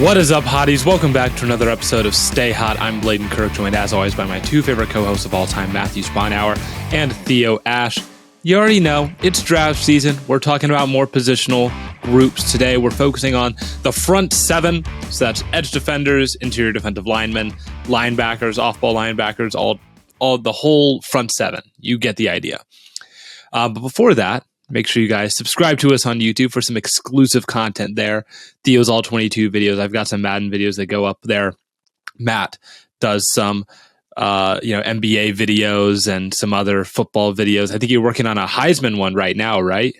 What is up, hotties? Welcome back to another episode of Stay Hot. I'm BLAIDEN Kirk, joined as always by my two favorite co-hosts of all time, Matthew Sponhour and Theo Ash. You already know, it's draft season. We're talking about more positional groups today. We're focusing on the front seven. So that's edge defenders, interior defensive linemen, linebackers, off-ball linebackers, all the whole front seven. You get the idea. But before that, make sure you guys subscribe to us on YouTube for some exclusive content there. Theo's All 22 videos. I've got some Madden videos that go up there. Matt does some NBA videos and some other football videos. I think you're working on a Heisman one right now, right?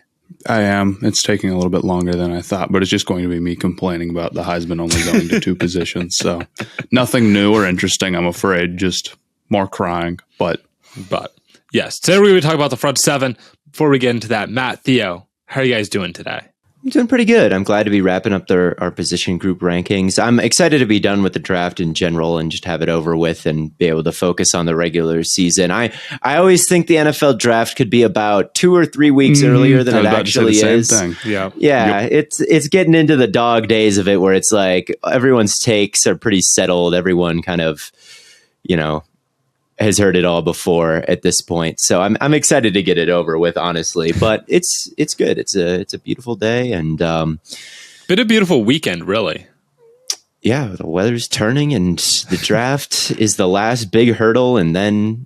I am. It's taking a little bit longer than I thought, but it's just going to be me complaining about the Heisman only going to two positions. So nothing new or interesting, I'm afraid. Just more crying. But yes, today we're going to talk about the front seven. Before we get into that, Matt, Theo, how are you guys doing today? I'm doing pretty good. I'm glad to be wrapping up our position group rankings. I'm excited to be done with the draft in general and just have it over with and be able to focus on the regular season. I always think the NFL draft could be about 2 or 3 weeks earlier than it actually is. Same thing. Yeah. Yep. It's getting into the dog days of it where it's like everyone's takes are pretty settled. Everyone kind of, has heard it all before at this point. So I'm excited to get it over with, honestly, but it's good. It's a beautiful day and been a beautiful weekend, really. Yeah, the weather's turning and the draft is the last big hurdle, and then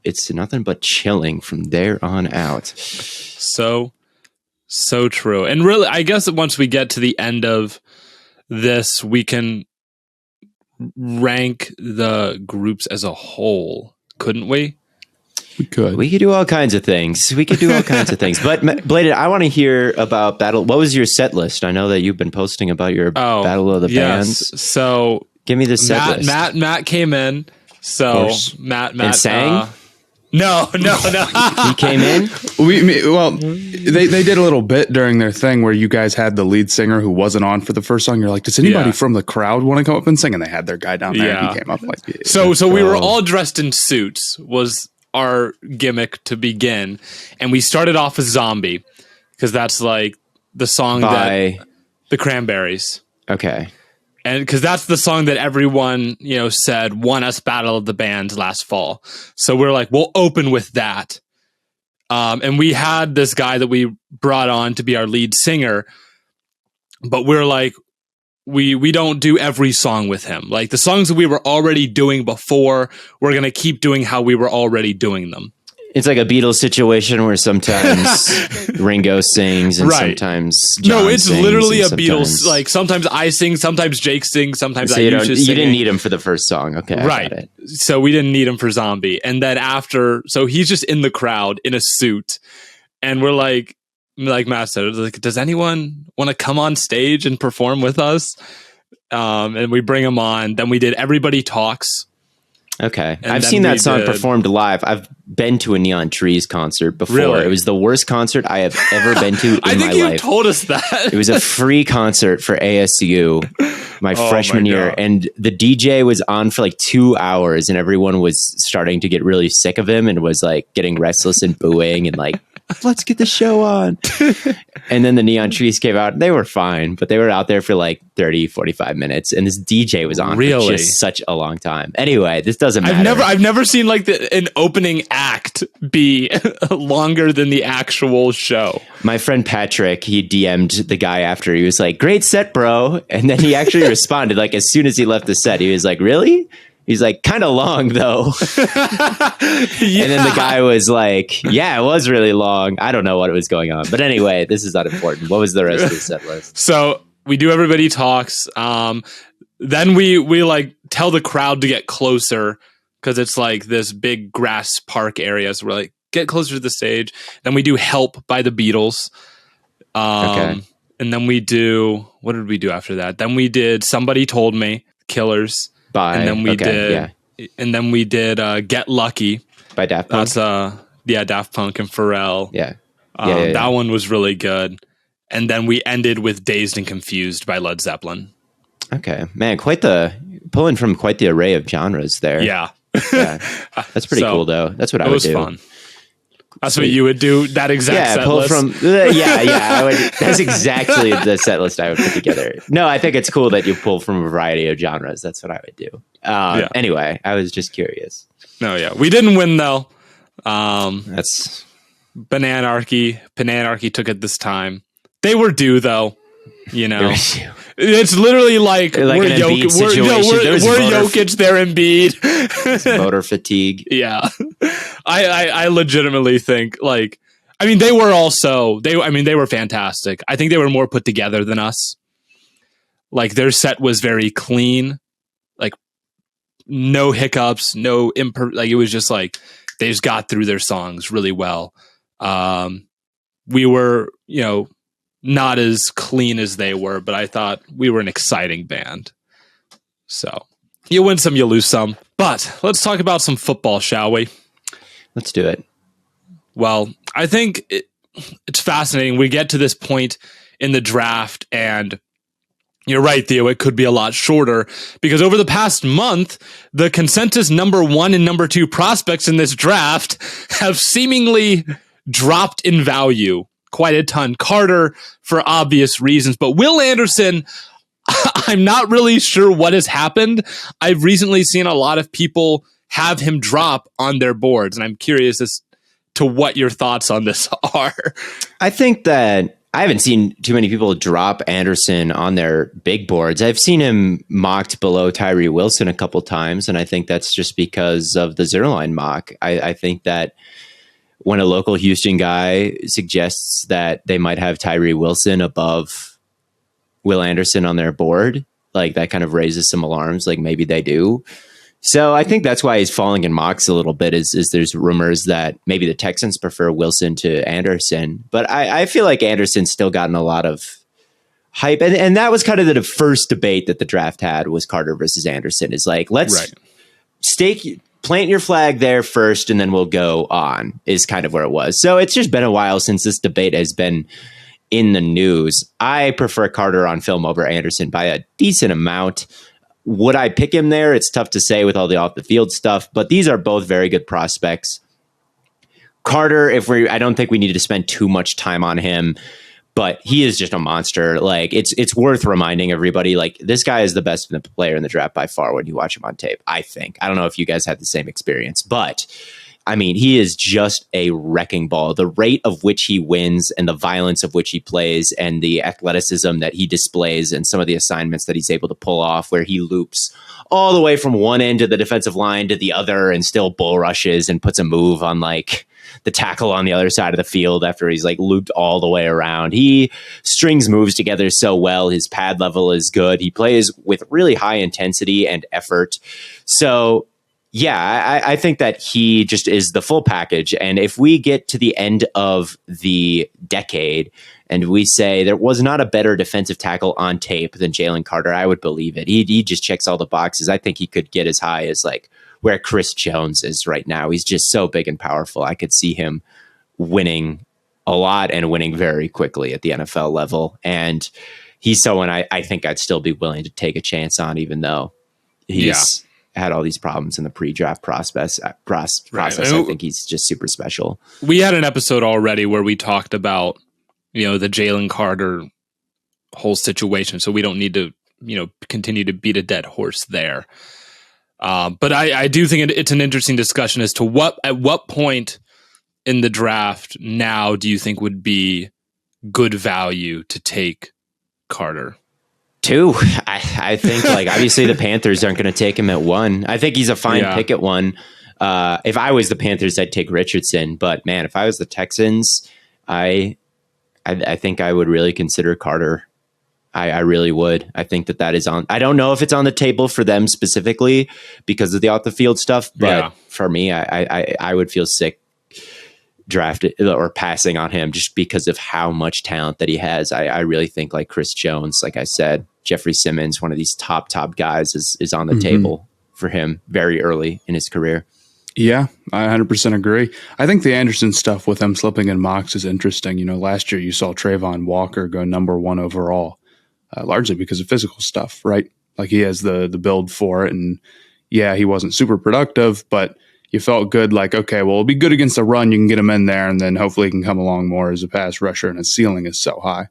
it's nothing but chilling from there on out. So true. And really, I guess that once we get to the end of this, we can rank the groups as a whole, couldn't we? We could do all kinds of things. But BLAIDEN, I want to hear about Battle. What was your set list? I know that you've been posting about your Battle of the Bands. So give me the set list. Matt came in. So Matt and sang. No. He came in. They did a little bit during their thing where you guys had the lead singer who wasn't on for the first song. You're like, does anybody from the crowd want to come up and sing? And they had their guy down there. And he came up like, so we were all dressed in suits. Was our gimmick to begin, and we started off with "Zombie" because that's like the song by the Cranberries. Okay. And because that's the song that everyone, said won us Battle of the Bands last fall. So we're like, we'll open with that. And we had this guy that we brought on to be our lead singer. But we're like, we don't do every song with him. Like the songs that we were already doing before, we're going to keep doing how we were already doing them. It's like a Beatles situation where sometimes Ringo sings and sometimes John it's sings literally a Beatles. Like sometimes I sing, sometimes Jake sings, sometimes so I usually sing. You didn't need him for the first song, okay? Right. So we didn't need him for "Zombie," and then so he's just in the crowd in a suit, and we're like Matt said, like, does anyone want to come on stage and perform with us? And we bring him on. Then we did "Everybody Talks." Okay. I've seen that song performed live. I've been to a Neon Trees concert before. Really? It was the worst concert I have ever been to in my life. I think you told us that. It was a free concert for ASU my freshman year. And the DJ was on for like 2 hours and everyone was starting to get really sick of him and was like getting restless and booing and like, let's get the show on. And then the Neon Trees came out. They were fine, but they were out there for like 30, 45 minutes. And this DJ was on for just such a long time. Anyway, this doesn't matter. I've never seen like an opening act be longer than the actual show. My friend Patrick, he DM'd the guy after. He was like, great set, bro. And then he actually responded like as soon as he left the set. He was like, really? He's like, kind of long, though. And then the guy was like, yeah, it was really long. I don't know what was going on. But anyway, this is not important. What was the rest of the set list? So we do "Everybody Talks." Then we like tell the crowd to get closer because it's like this big grass park area. So we're like, get closer to the stage. Then we do "Help" by the Beatles. Okay. And then we do, what did we do after that? Then we did "Somebody Told Me," Killers. And then we did "Get Lucky" by Daft Punk. That's Daft Punk and Pharrell. Yeah. That one was really good. And then we ended with "Dazed and Confused" by Led Zeppelin. Okay, man, pulling from quite the array of genres there. Yeah. That's pretty cool though. That's what I would do. It was fun. That's what you would do. That exact set pull list. from I would, that's exactly the set list I would put together. No, I think it's cool that you pull from a variety of genres. That's what I would do. Anyway, I was just curious. No, yeah, we didn't win though. That's Pananarchy took it this time. They were due though. It's literally like we're Jokic, they're Embiid. Voter fatigue. Yeah. I legitimately think they were fantastic. I think they were more put together than us. Like their set was very clean, like no hiccups, no it was just like they just got through their songs really well. We were, not as clean as they were, but I thought we were an exciting band. So you win some, you lose some. But let's talk about some football, shall we? Let's do it. Well, I think it's fascinating. We get to this point in the draft, and you're right, Theo, it could be a lot shorter because over the past month, the consensus number 1 and number 2 prospects in this draft have seemingly dropped in value quite a ton. Carter, for obvious reasons, but Will Anderson, I'm not really sure what has happened. I've recently seen a lot of people have him drop on their boards, and I'm curious as to what your thoughts on this are. I think that I haven't seen too many people drop Anderson on their big boards. I've seen him mocked below Tyree Wilson a couple times, and I think that's just because of the Zerline mock. I think that when a local Houston guy suggests that they might have Tyree Wilson above Will Anderson on their board, like that kind of raises some alarms, like maybe they do. So I think that's why he's falling in mocks a little bit is there's rumors that maybe the Texans prefer Wilson to Anderson. But I feel like Anderson's still gotten a lot of hype. And that was kind of the first debate that the draft had was Carter versus Anderson is like, let's plant your flag there first, and then we'll go on is kind of where it was. So it's just been a while since this debate has been in the news. I prefer Carter on film over Anderson by a decent amount. Would I pick him there? It's tough to say with all the off the field stuff, but these are both very good prospects. Carter, I don't think we need to spend too much time on him, but he is just a monster. Like it's worth reminding everybody, like this guy is the best player in the draft by far when you watch him on tape, I think. I don't know if you guys had the same experience, but I mean, he is just a wrecking ball. The rate of which he wins and the violence of which he plays and the athleticism that he displays and some of the assignments that he's able to pull off where he loops all the way from one end of the defensive line to the other and still bull rushes and puts a move on like the tackle on the other side of the field after he's like looped all the way around. He strings moves together so well. His pad level is good. He plays with really high intensity and effort. So yeah, I think that he just is the full package. And if we get to the end of the decade and we say there was not a better defensive tackle on tape than Jalen Carter, I would believe it. He just checks all the boxes. I think he could get as high as like where Chris Jones is right now. He's just so big and powerful. I could see him winning a lot and winning very quickly at the NFL level. And he's someone I think I'd still be willing to take a chance on, even though he's had all these problems in the pre-draft process. I think he's just super special. We had an episode already where we talked about, the Jalen Carter whole situation. So we don't need to, continue to beat a dead horse there. But I do think it's an interesting discussion as to at what point in the draft now do you think would be good value to take Carter? 2. I think like obviously the Panthers aren't going to take him at 1. I think he's a fine pick at 1. If I was the Panthers, I'd take Richardson. But man, if I was the Texans, I think I would really consider Carter. I really would. I think that is on. I don't know if it's on the table for them specifically because of the off the field stuff. But for me, I would feel sick drafted or passing on him just because of how much talent that he has. I really think like Chris Jones, like I said, Jeffrey Simmons, one of these top guys is on the table for him very early in his career. Yeah, I 100% agree. I think the Anderson stuff with him slipping in mocks is interesting. Last year you saw Trayvon Walker go number 1 overall, largely because of physical stuff, right? Like he has the build for it. And yeah, he wasn't super productive, but you felt good, like, okay, well, it'll be good against the run. You can get him in there, and then hopefully he can come along more as a pass rusher, and his ceiling is so high.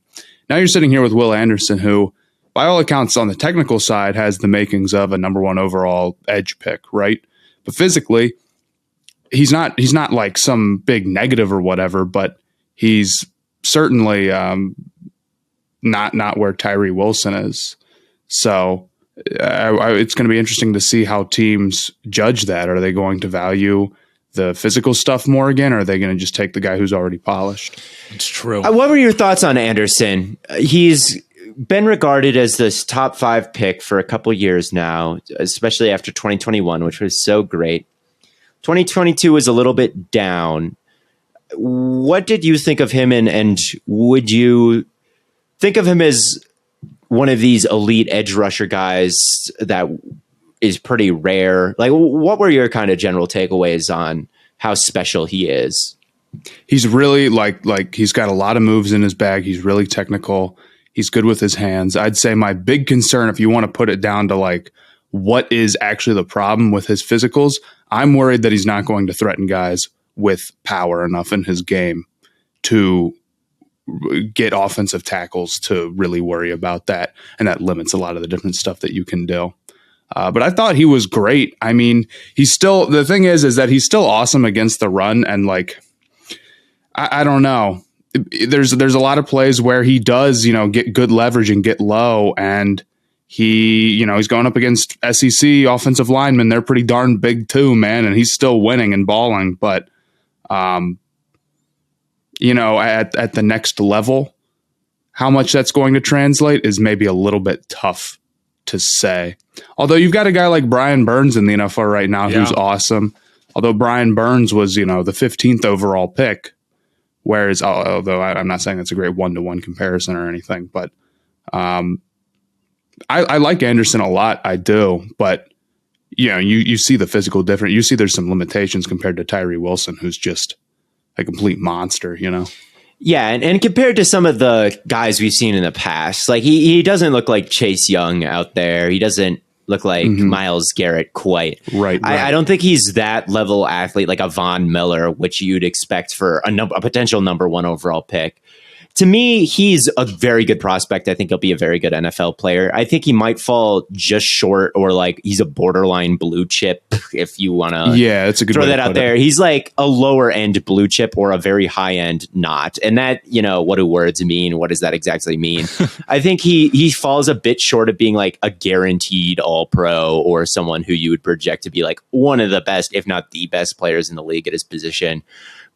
Now you're sitting here with Will Anderson, who, by all accounts, on the technical side, has the makings of a number 1 overall edge pick, right? But physically, he's not like some big negative or whatever, but he's certainly not where Tyree Wilson is. So it's going to be interesting to see how teams judge that. Are they going to value the physical stuff more again, or are they going to just take the guy who's already polished? It's true. What were your thoughts on Anderson? He's been regarded as this top 5 pick for a couple years now, especially after 2021, which was so great. 2022 was a little bit down. What did you think of him, and would you think of him as one of these elite edge rusher guys that is pretty rare? Like, what were your kind of general takeaways on how special he is? He's really like he's got a lot of moves in his bag. He's really technical. He's good with his hands. I'd say my big concern, if you want to put it down to like what is actually the problem with his physicals, I'm worried that he's not going to threaten guys with power enough in his game to get offensive tackles to really worry about that. And that limits a lot of the different stuff that you can do. But I thought he was great. I mean, the thing is that he's still awesome against the run. And like, I don't know. There's a lot of plays where he does, get good leverage and get low, and he's going up against SEC offensive linemen. They're pretty darn big too, man. And he's still winning and balling. But, at the next level, how much that's going to translate is maybe a little bit tough to say. Although you've got a guy like Brian Burns in the NFL right now who's awesome. Although Brian Burns was, the 15th overall pick, whereas, although I'm not saying that's a great 1-to-1 comparison or anything, but I like Anderson a lot. I do, but you see the physical difference. You see there's some limitations compared to Tyree Wilson, who's just a complete monster, Yeah, and compared to some of the guys we've seen in the past, like he doesn't look like Chase Young out there. He doesn't look like Myles Garrett quite. Right. I don't think he's that level athlete like a Von Miller, which you'd expect for a potential number 1 overall pick. To me, he's a very good prospect. I think he'll be a very good NFL player. I think he might fall just short, or like he's a borderline blue chip, if you want to it's a good throw that out there. He's like a lower end blue chip or a very high end not. And that, what do words mean? What does that exactly mean? I think he falls a bit short of being like a guaranteed all pro, or someone who you would project to be like one of the best, if not the best players in the league at his position.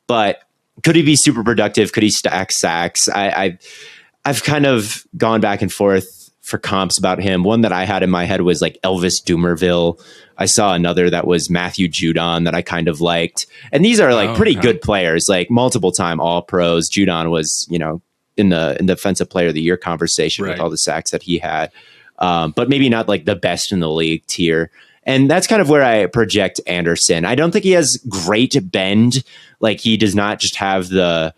But could he be super productive? Could he stack sacks? I've kind of gone back and forth for comps about him. One that I had in my head was like Elvis Dumervil. I saw another that was Matthew Judon that I kind of liked. And these are like pretty good players, like multiple time all pros. Judon was, in the defensive player of the year conversation with all the sacks that he had. But maybe not like the best in the league tier. And that's kind of where I project Anderson. I don't think he has great bend. Like, he does not just have the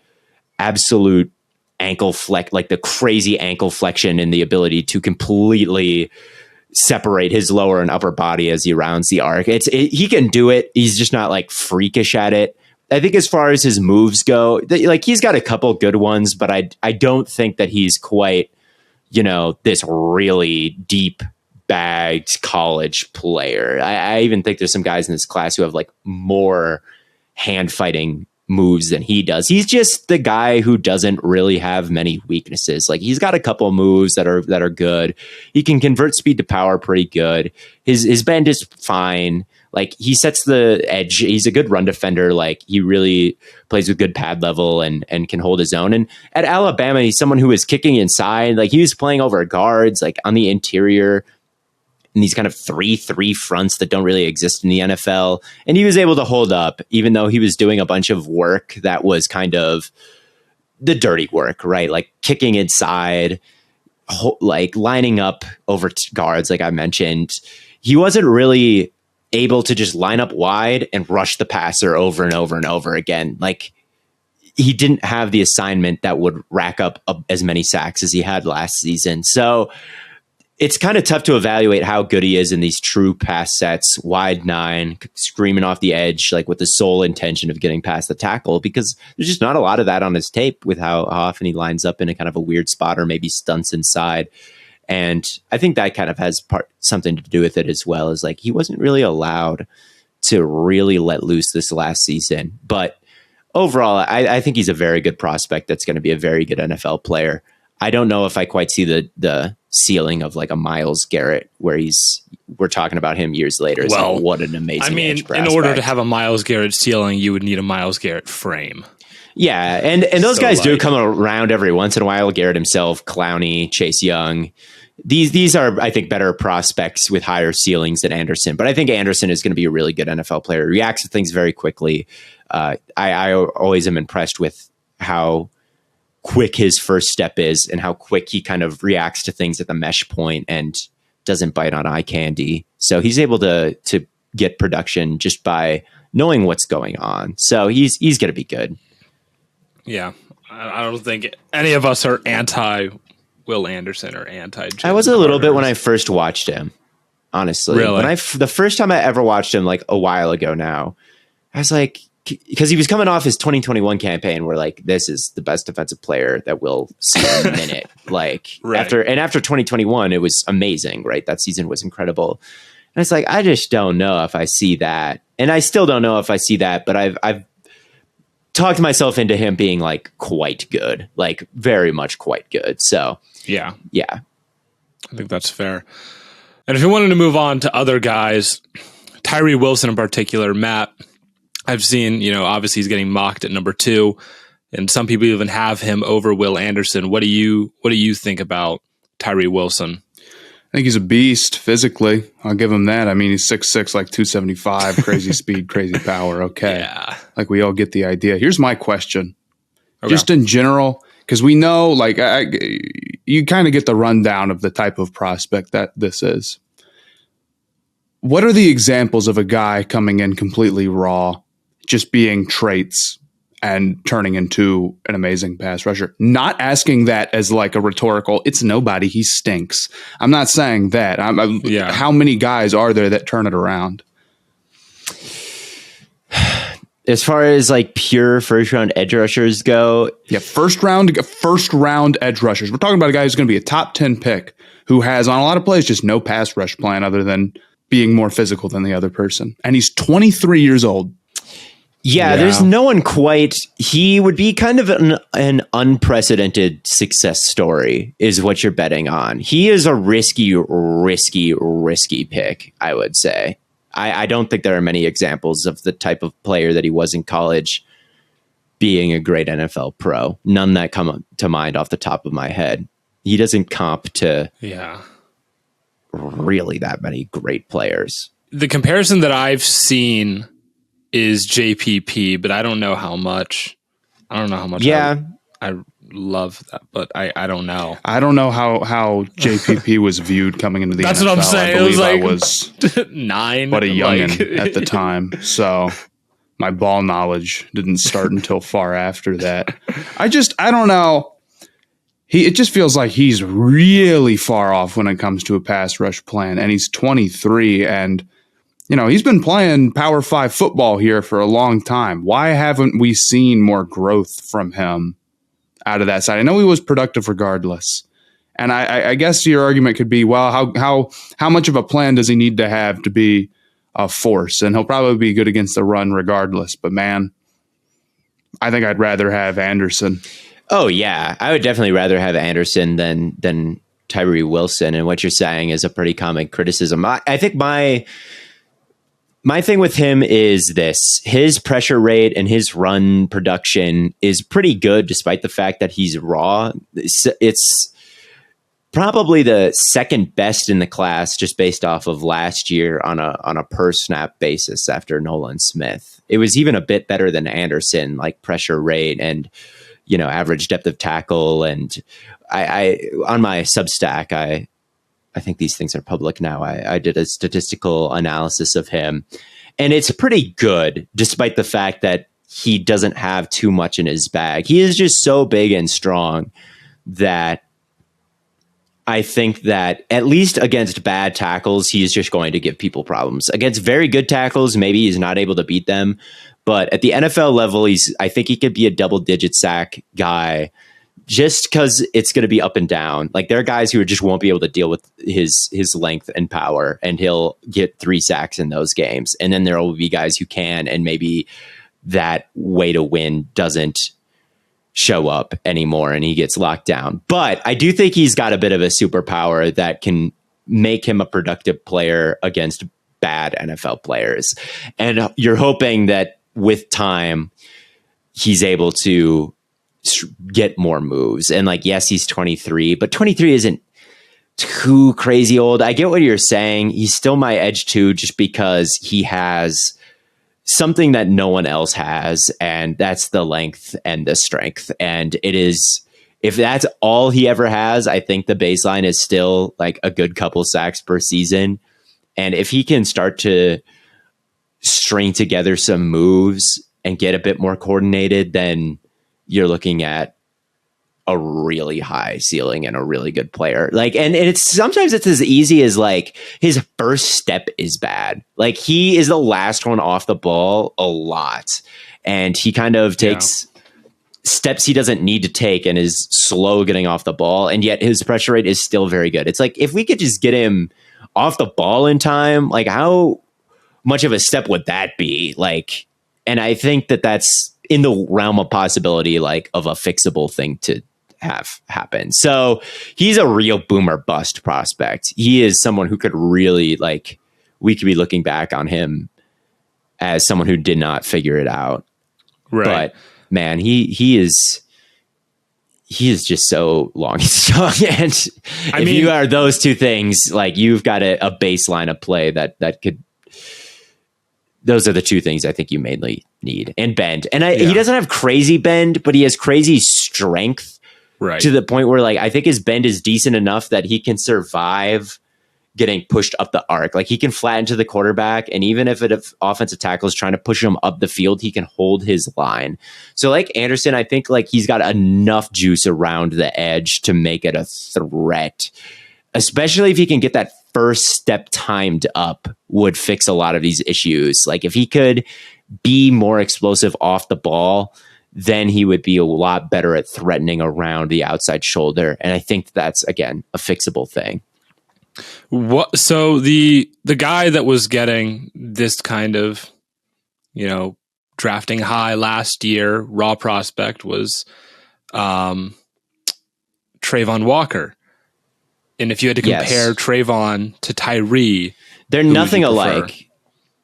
absolute ankle flex, like the crazy ankle flexion and the ability to completely separate his lower and upper body as he rounds the arc. He can do it. He's just not like freakish at it. I think as far as his moves go, like he's got a couple good ones, but I don't think that he's quite, this really deep bagged college player. I even think there's some guys in this class who have like more hand fighting moves than he does. He's just the guy who doesn't really have many weaknesses. Like, he's got a couple moves that are good. He can convert speed to power pretty good. His bend is fine. Like, he sets the edge. He's a good run defender. Like, he really plays with good pad level and can hold his own. And at Alabama, he's someone who is kicking inside. Like, he was playing over guards, like on the interior, in these kind of 3-3 fronts that don't really exist in the NFL. And he was able to hold up, even though he was doing a bunch of work that was kind of the dirty work, right? Like kicking inside, like lining up over guards, like I mentioned. He wasn't really able to just line up wide and rush the passer over and over and over again. Like, he didn't have the assignment that would rack up as many sacks as he had last season. So it's kind of tough to evaluate how good he is in these true pass sets, wide 9, screaming off the edge, like with the sole intention of getting past the tackle, because there's just not a lot of that on his tape with how often he lines up in a kind of a weird spot or maybe stunts inside. And I think that kind of has something to do with it as well, as like he wasn't really allowed to really let loose this last season. But overall, I think he's a very good prospect that's going to be a very good NFL player. I don't know if I quite see the ceiling of like a Myles Garrett, where we're talking about him years later. Well, like, what an amazing! I mean, in order to have a Myles Garrett ceiling, you would need a Myles Garrett frame. Yeah, and those guys do come around every once in a while. Garrett himself, Clowney, Chase Young. These are, I think, better prospects with higher ceilings than Anderson. But I think Anderson is going to be a really good NFL player. He reacts to things very quickly. I always am impressed with how quick his first step is and how quick he kind of reacts to things at the mesh point and doesn't bite on eye candy. So he's able to get production just by knowing what's going on. So he's going to be good. Yeah. I don't think any of us are anti Will Anderson or anti. I was a little bit when I first watched him, honestly. Really? The first time I ever watched him, like a while ago now, I was like, because he was coming off his 2021 campaign where like, this is the best defensive player that we'll see in a minute. Like right. after 2021, it was amazing, right? That season was incredible. And it's like, I just don't know if I see that. And I still don't know if I see that, but I've talked myself into him being like quite good, like very much quite good. So yeah, I think that's fair. And if you wanted to move on to other guys, Tyree Wilson in particular, Matt, I've seen, obviously he's getting mocked at number 2, and some people even have him over Will Anderson. What do you think about Tyree Wilson? I think he's a beast physically. I'll give him that. I mean, he's 6'6", like 275, crazy speed, crazy power. Okay. Yeah. Like we all get the idea. Here's my question. Okay. Just in general, because we know, like, you kind of get the rundown of the type of prospect that this is. What are the examples of a guy coming in completely raw, just being traits and turning into an amazing pass rusher? Not asking that as like a rhetorical, it's nobody, he stinks. I'm not saying that. How many guys are there that turn it around? As far as like pure first round edge rushers go. Yeah, first round edge rushers. We're talking about a guy who's going to be a top 10 pick who has on a lot of plays just no pass rush plan other than being more physical than the other person. And he's 23 years old. Yeah, there's no one quite. He would be kind of an unprecedented success story is what you're betting on. He is a risky pick, I would say. I don't think there are many examples of the type of player that he was in college being a great NFL pro. None that come to mind off the top of my head. He doesn't comp to really that many great players. The comparison that I've seen is JPP, but I don't know how much. Yeah. I love that, but I don't know. I don't know how JPP was viewed coming into the That's NFL. what I'm saying. I believe I was 9, but a youngin' at the time. So my ball knowledge didn't start until far after that. I don't know. It just feels like he's really far off when it comes to a pass rush plan, and he's 23 and he's been playing Power 5 football here for a long time. Why haven't we seen more growth from him out of that side? I know he was productive regardless. And I guess your argument could be, well, how much of a plan does he need to have to be a force? And he'll probably be good against the run regardless. But, man, I think I'd rather have Anderson. Oh, yeah. I would definitely rather have Anderson than Tyree Wilson. And what you're saying is a pretty common criticism. I think my thing with him is this: his pressure rate and his run production is pretty good, despite the fact that he's raw. It's probably the second best in the class, just based off of last year on a per snap basis after Nolan Smith. It was even a bit better than Anderson, like pressure rate and average depth of tackle. And I on my Substack, I think these things are public now. I did a statistical analysis of him, and it's pretty good, despite the fact that he doesn't have too much in his bag. He is just so big and strong that I think that at least against bad tackles, he's just going to give people problems. Against very good tackles, maybe he's not able to beat them. But at the NFL level, I think he could be a double-digit sack guy just because it's going to be up and down. Like, there are guys who just won't be able to deal with his length and power, and he'll get 3 sacks in those games. And then there will be guys who can, and maybe that way to win doesn't show up anymore and he gets locked down. But I do think he's got a bit of a superpower that can make him a productive player against bad NFL players. And you're hoping that with time, he's able to get more moves. And like, yes, he's 23, but 23 isn't too crazy old. I get what you're saying. He's still my edge too, just because he has something that no one else has, and that's the length and the strength. And it is, if that's all he ever has, I think the baseline is still like a good couple sacks per season. And if he can start to string together some moves and get a bit more coordinated, then you're looking at a really high ceiling and a really good player. Like, and it's sometimes it's as easy as like his first step is bad. Like, he is the last one off the ball a lot, and he kind of takes steps he doesn't need to take and is slow getting off the ball, and yet his pressure rate is still very good. It's like, if we could just get him off the ball in time, like, how much of a step would that be? Like, and I think that that's in the realm of possibility, like, of a fixable thing to have happen. So he's a real boomer bust prospect. He is someone who could really, like, we could be looking back on him as someone who did not figure it out. Right. But man, he is just so long and strong. And if you are those two things, like, you've got a baseline of play that could, those are the two things I think you mainly need. And bend. And he doesn't have crazy bend, but he has crazy strength. Right. To the point where, like, I think his bend is decent enough that he can survive getting pushed up the arc. Like, he can flatten to the quarterback, and even if an offensive tackle is trying to push him up the field, he can hold his line. So, like Anderson, I think, like, he's got enough juice around the edge to make it a threat, especially if he can get that first step timed up, would fix a lot of these issues. Like, if he could be more explosive off the ball, then he would be a lot better at threatening around the outside shoulder. And I think that's, again, a fixable thing. What? So the guy that was getting this kind of, drafting high last year, raw prospect, was Travon Walker. And if you had to compare Travon to Tyree, they're nothing alike.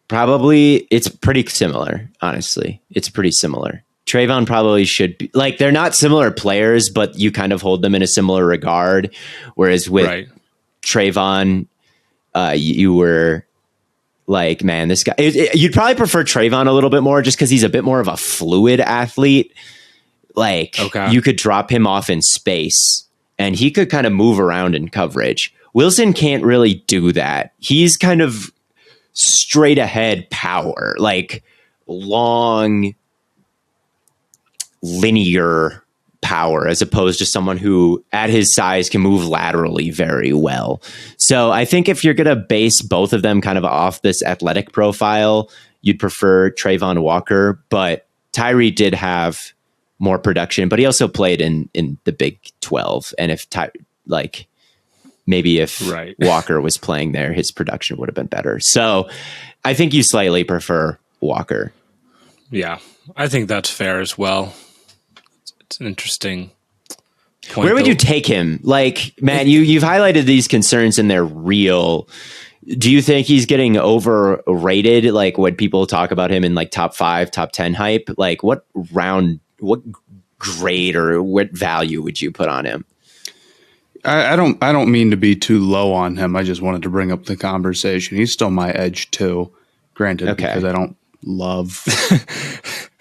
Probably it's pretty similar, honestly. It's pretty similar. Travon probably should be, like, they're not similar players, but you kind of hold them in a similar regard. Whereas with Travon, you were like, man, this guy, you'd probably prefer Travon a little bit more just because he's a bit more of a fluid athlete. Like, you could drop him off in space and he could kind of move around in coverage. Wilson can't really do that. He's kind of straight ahead power, like long, linear power, as opposed to someone who at his size can move laterally very well. So I think if you're going to base both of them kind of off this athletic profile, you'd prefer Travon Walker. But Tyree did have more production, but he also played in the Big 12. And if Walker was playing there, his production would have been better. So I think you slightly prefer Walker. Yeah, I think that's fair as well. It's an interesting point. Where would you take him? Like, man, you've highlighted these concerns and they're real. Do you think he's getting overrated? Like, when people talk about him in like top 5, top 10 hype, like what grade or what value would you put on him? I don't mean to be too low on him. I just wanted to bring up the conversation. He's still my edge too, granted, because I don't love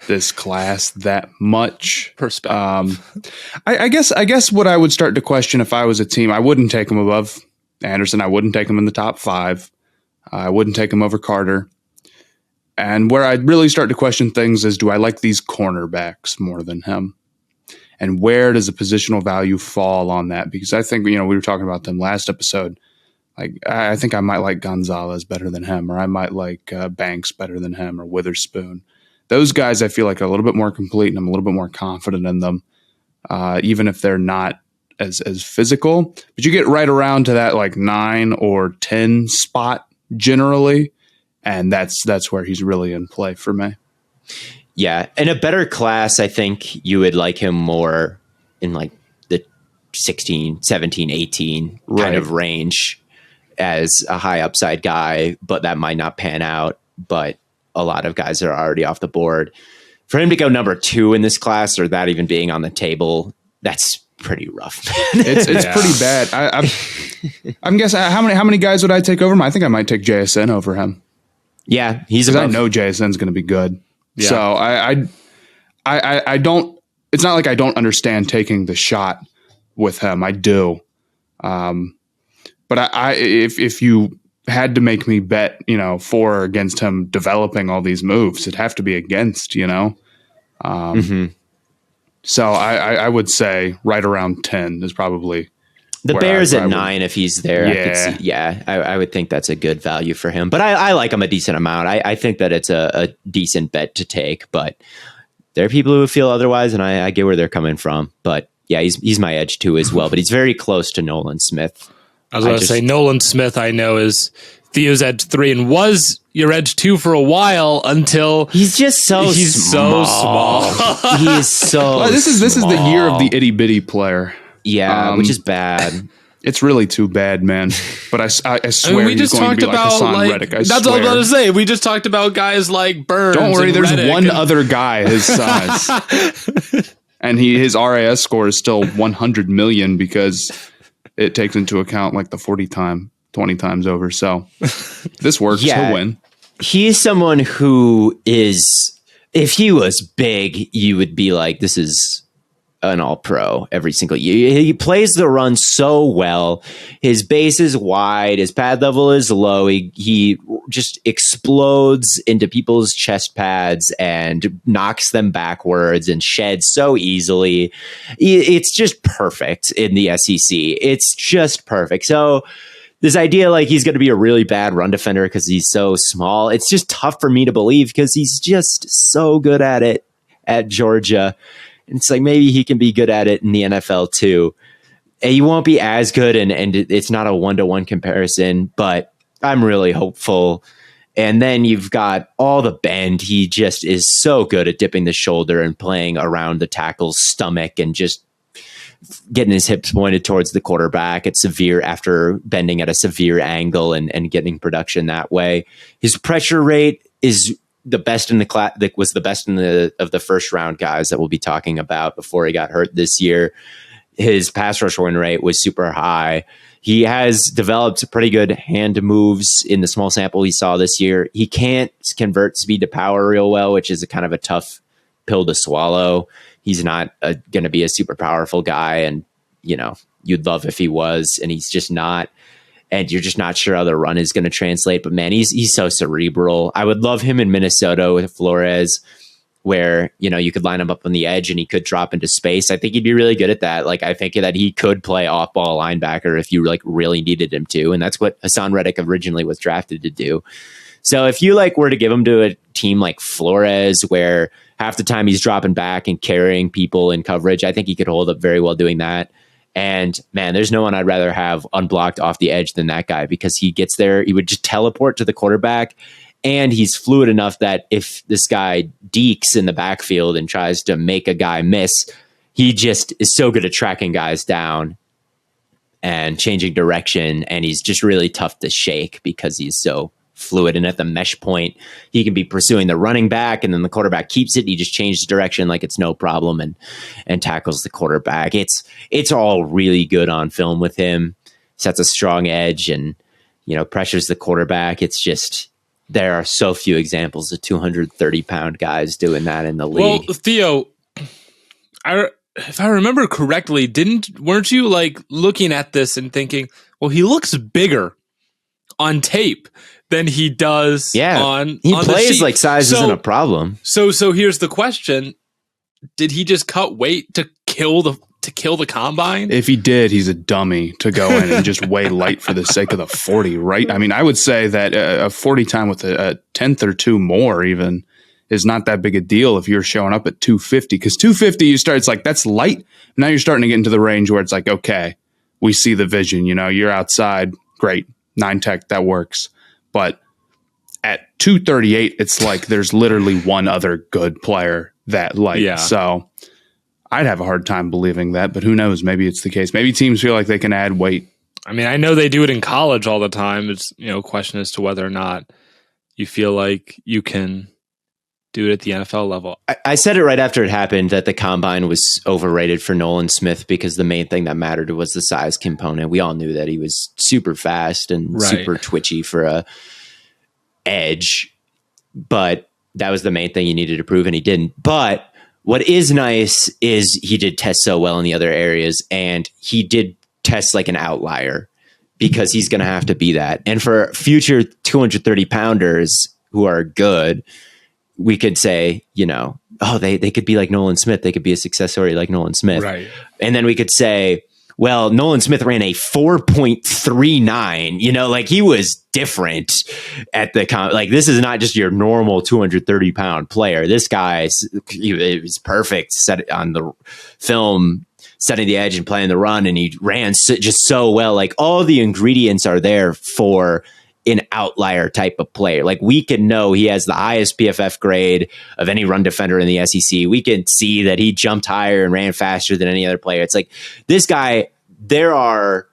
this class that much. Perspective. I guess what I would start to question if I was a team, I wouldn't take him above Anderson. I wouldn't take him in the top 5. I wouldn't take him over Carter. And where I'd really start to question things is, do I like these cornerbacks more than him? And where does the positional value fall on that? Because I think, we were talking about them last episode. Like, I think I might like Gonzalez better than him, or I might like Banks better than him, or Witherspoon. Those guys I feel like are a little bit more complete, and I'm a little bit more confident in them, even if they're not as physical. But you get right around to that like 9 or 10 spot generally, and that's where he's really in play for me. Yeah, in a better class, I think you would like him more in like the 16, 17, 18 kind of range as a high upside guy, but that might not pan out. But a lot of guys are already off the board. For him to go number 2 in this class, or that even being on the table, that's pretty rough. It's pretty bad. I'm guessing how many guys would I take over him? I think I might take JSN over him. Yeah, he's because I know JSN's going to be good. Yeah. So I don't. It's not like I don't understand taking the shot with him. I do, but if you had to make me bet, for or against him developing all these moves, it'd have to be against, So I would say right around 10 is probably the Bears at 9 if he's there. Yeah, I would think that's a good value for him. But I like him a decent amount. I think that it's a decent bet to take. But there are people who feel otherwise, and I get where they're coming from. But yeah, he's my edge too as well. But he's very close to Nolan Smith. I was going to say Nolan Smith. I know is Theo's edge 3 and was your edge 2 for a while until he's just so small. He is so. Well, this is the year of the itty bitty player. Yeah, which is bad. It's really too bad, man. But I swear we just talked about Hassan Reddick. That's what I was about to say. We just talked about guys like Burns. Don't worry, there's Reddick one other guy his size, and his RAS score is still 100 million because it takes into account like the 20 times over. So this works. He'll win. He's someone who is, if he was big, you would be like, this is an all-pro every single year. He plays the run so well. His base is wide. His pad level is low. He just explodes into people's chest pads and knocks them backwards and sheds so easily. It's just perfect in the SEC. It's just perfect. So this idea like he's going to be a really bad run defender because he's so small, it's just tough for me to believe because he's just so good at it at Georgia. And it's like maybe he can be good at it in the NFL too. And he won't be as good, and it's not a 1-to-1 comparison, but I'm really hopeful. And then you've got all the bend. He just is so good at dipping the shoulder and playing around the tackle's stomach and just getting his hips pointed towards the quarterback after bending at a severe angle and getting production that way. His pressure rate is the best in the class. That was the best of the first round guys that we'll be talking about before he got hurt this year. His pass rush win rate was super high. He has developed pretty good hand moves in the small sample he saw this year. He can't convert speed to power real well, which is a kind of a tough pill to swallow. He's not going to be a super powerful guy, and you'd love if he was, and he's just not. And you're just not sure how the run is going to translate. But man, he's so cerebral. I would love him in Minnesota with Flores, where you could line him up on the edge and he could drop into space. I think he'd be really good at that. Like I think that he could play off-ball linebacker if you really needed him to, and that's what Hassan Reddick originally was drafted to do. So if you were to give him to a team like Flores, where half the time he's dropping back and carrying people in coverage, I think he could hold up very well doing that. And man, there's no one I'd rather have unblocked off the edge than that guy, because he gets there, he would just teleport to the quarterback, and he's fluid enough that if this guy dekes in the backfield and tries to make a guy miss, he just is so good at tracking guys down and changing direction. And he's just really tough to shake because he's so fluid. And at the mesh point, he can be pursuing the running back, and then the quarterback keeps it, and he just changes direction like it's no problem and tackles the quarterback. It's all really good on film with him. Sets a strong edge and pressures the quarterback. It's just, there are so few examples of 230-pound guys doing that in the league. Well, Theo, if I remember correctly, weren't you looking at this and thinking, well, he looks bigger on tape than he does on he on plays the sheet. Size isn't a problem. So here's the question. Did he just cut weight to kill the combine? If he did, he's a dummy to go in and just weigh light for the sake of the 40, right? I mean, I would say that a 40 time with a tenth or two more even is not that big a deal if you're showing up at 250, because 250 it's like, that's light. Now you're starting to get into the range where it's like, okay, we see the vision, you're outside, great, 9 tech, that works. But at 238, it's like there's literally one other good player that light. Yeah. So I'd have a hard time believing that, but who knows? Maybe it's the case. Maybe teams feel like they can add weight. I mean, I know they do it in college all the time. It's, a question as to whether or not you feel like you can do it at the NFL level. I said it right after it happened that the combine was overrated for Nolan Smith because the main thing that mattered was the size component. We all knew that he was super fast and super twitchy for a edge, but that was the main thing you needed to prove, and he didn't. But what is nice is he did test so well in the other areas, and he did test like an outlier because he's going to have to be that. And for future 230 pounders who are good, we could say, they could be like Nolan Smith. They could be a success story like Nolan Smith. Right. And then we could say, well, Nolan Smith ran a 4.39, like he was different at the like, this is not just your normal 230 pound player. This guy, it was perfect set on the film, setting the edge and playing the run. And he ran just so well. Like all the ingredients are there for an outlier type of player. Like we can know he has the highest PFF grade of any run defender in the SEC. We can see that he jumped higher and ran faster than any other player. It's like this guy, there are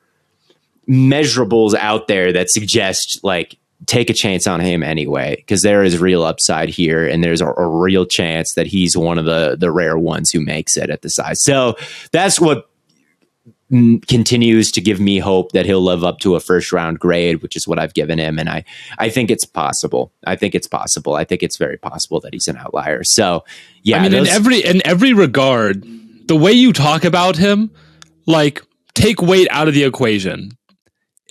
measurables out there that suggest like take a chance on him anyway, because there is real upside here. And there's a real chance that he's one of the rare ones who makes it at the size. So that's what continues to give me hope that he'll live up to a first round grade, which is what I've given him. And I think it's possible. I think it's very possible that he's an outlier. So yeah, I mean, in every regard, the way you talk about him, like take weight out of the equation.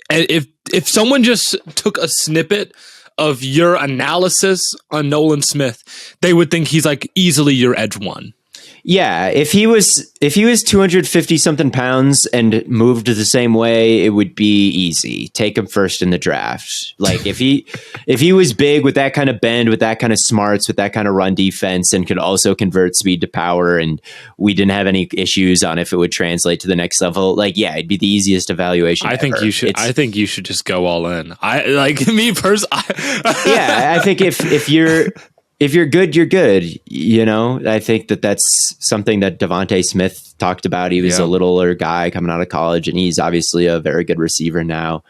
And if someone just took a snippet of your analysis on Nolan Smith, they would think he's like easily your edge one. Yeah, if he was 250 something pounds and moved the same way, it would be easy. Take him first in the draft. Like if he was big with that kind of bend, with that kind of smarts, with that kind of run defense, and could also convert speed to power, and we didn't have any issues on if it would translate to the next level, like yeah, it'd be the easiest evaluation. I think you should just go all in. I think if you're good, you're good. I think that's something that Devontae Smith talked about. He was a littler guy coming out of college, and he's obviously a very good receiver now.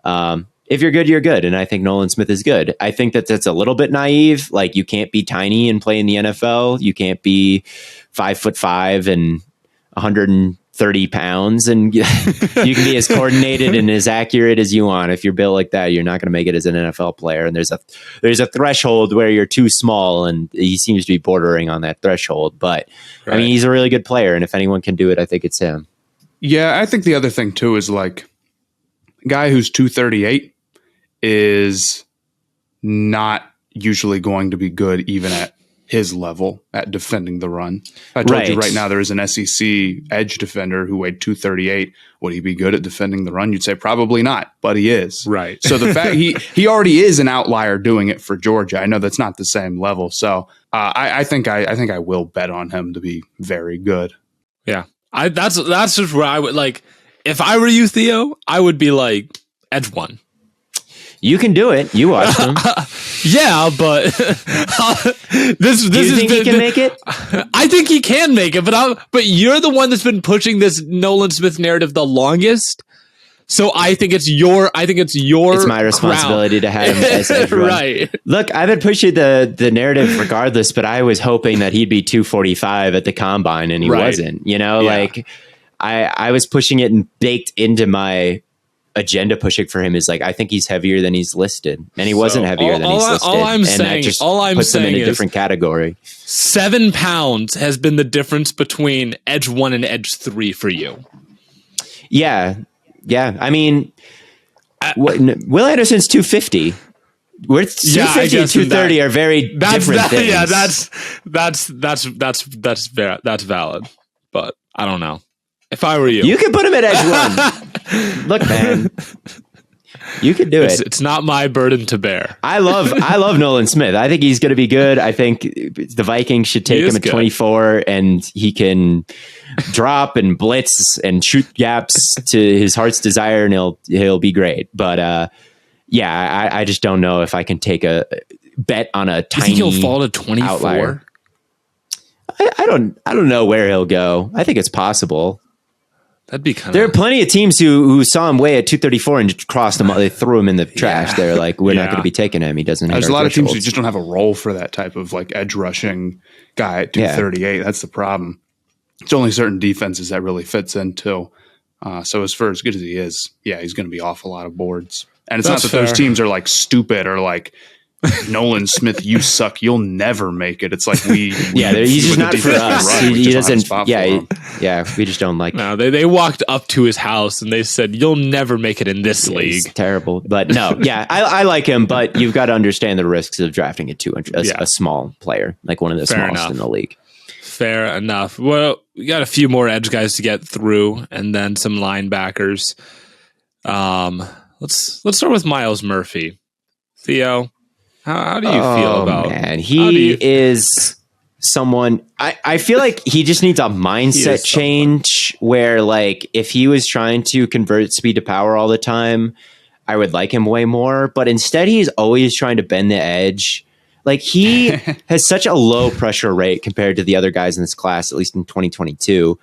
If you're good, you're good. And I think Nolan Smith is good. I think that's a little bit naive. Like you can't be tiny and play in the NFL. You can't be 5'5" and 130 pounds, and you can be as coordinated and as accurate as you want. If you're built like that, you're not going to make it as an NFL player. And there's a threshold where you're too small, and he seems to be bordering on that threshold. But right. I mean, he's a really good player, and if anyone can do it, I think it's him. Yeah, I think the other thing too is like a guy who's 238 is not usually going to be good even at his level at defending the run. I told you right now there is an SEC edge defender who weighed 238. Would he be good at defending the run? You'd say probably not, but he is. Right. So the fact he already is an outlier doing it for Georgia. I know that's not the same level. So I think I will bet on him to be very good. Yeah. That's just where I would like, if I were you, Theo, I would be like edge one. You can do it. You watched him. Yeah, but this do you think he can make it? I think he can make it, but you're the one that's been pushing this Nolan Smith narrative the longest. So I think it's my responsibility to have him as everyone. Right. Look, I've been pushing the narrative regardless, but I was hoping that he'd be 245 at the combine, and he wasn't. Like I was pushing it and baked into my agenda pushing for him is like, I think he's heavier than he's listed, and he wasn't heavier than he's listed. All I'm saying is puts him in a different category. 7 pounds has been the difference between edge 1 and edge 3 for you. Yeah. I mean, Will Anderson's 250. We're 250 and 230 are very different things. Yeah, that's valid. But I don't know. If I were you. You could put him at edge 1. Look, man. You could do it. It's not my burden to bear. I love Nolan Smith. I think he's going to be good. I think the Vikings should take him at 24, and he can drop and blitz and shoot gaps to his heart's desire, and he'll be great. But I just don't know if I can take a bet on a tiny. You think he'll fall to 24? Outlier. I don't know where he'll go. I think it's possible. That'd be kind of. There are plenty of teams who saw him weigh at 234 and just crossed him. They threw him in the trash. They're like, we're not going to be taking him. He doesn't. There's a lot of teams who just don't have a role for that type of like edge rushing guy at 238. Yeah. That's the problem. It's only certain defenses that really fits into. So as far as good as he is, he's going to be off a lot of boards. And it's not that those teams are like stupid or like Nolan Smith, you suck. You'll never make it. It's like he's just not for us. He doesn't. We just don't like. No, they walked up to his house and they said, "You'll never make it in this league." It's terrible, but no, I like him, but you've got to understand the risks of drafting a 200, a small player, like one of the smallest in the league. Fair enough. Well, we got a few more edge guys to get through, and then some linebackers. Let's start with Myles Murphy. Theo. How do you feel about man? He is someone I feel like he just needs a mindset change where like if he was trying to convert speed to power all the time, I would like him way more. But instead he's always trying to bend the edge. Like he has such a low pressure rate compared to the other guys in this class, at least in 2022.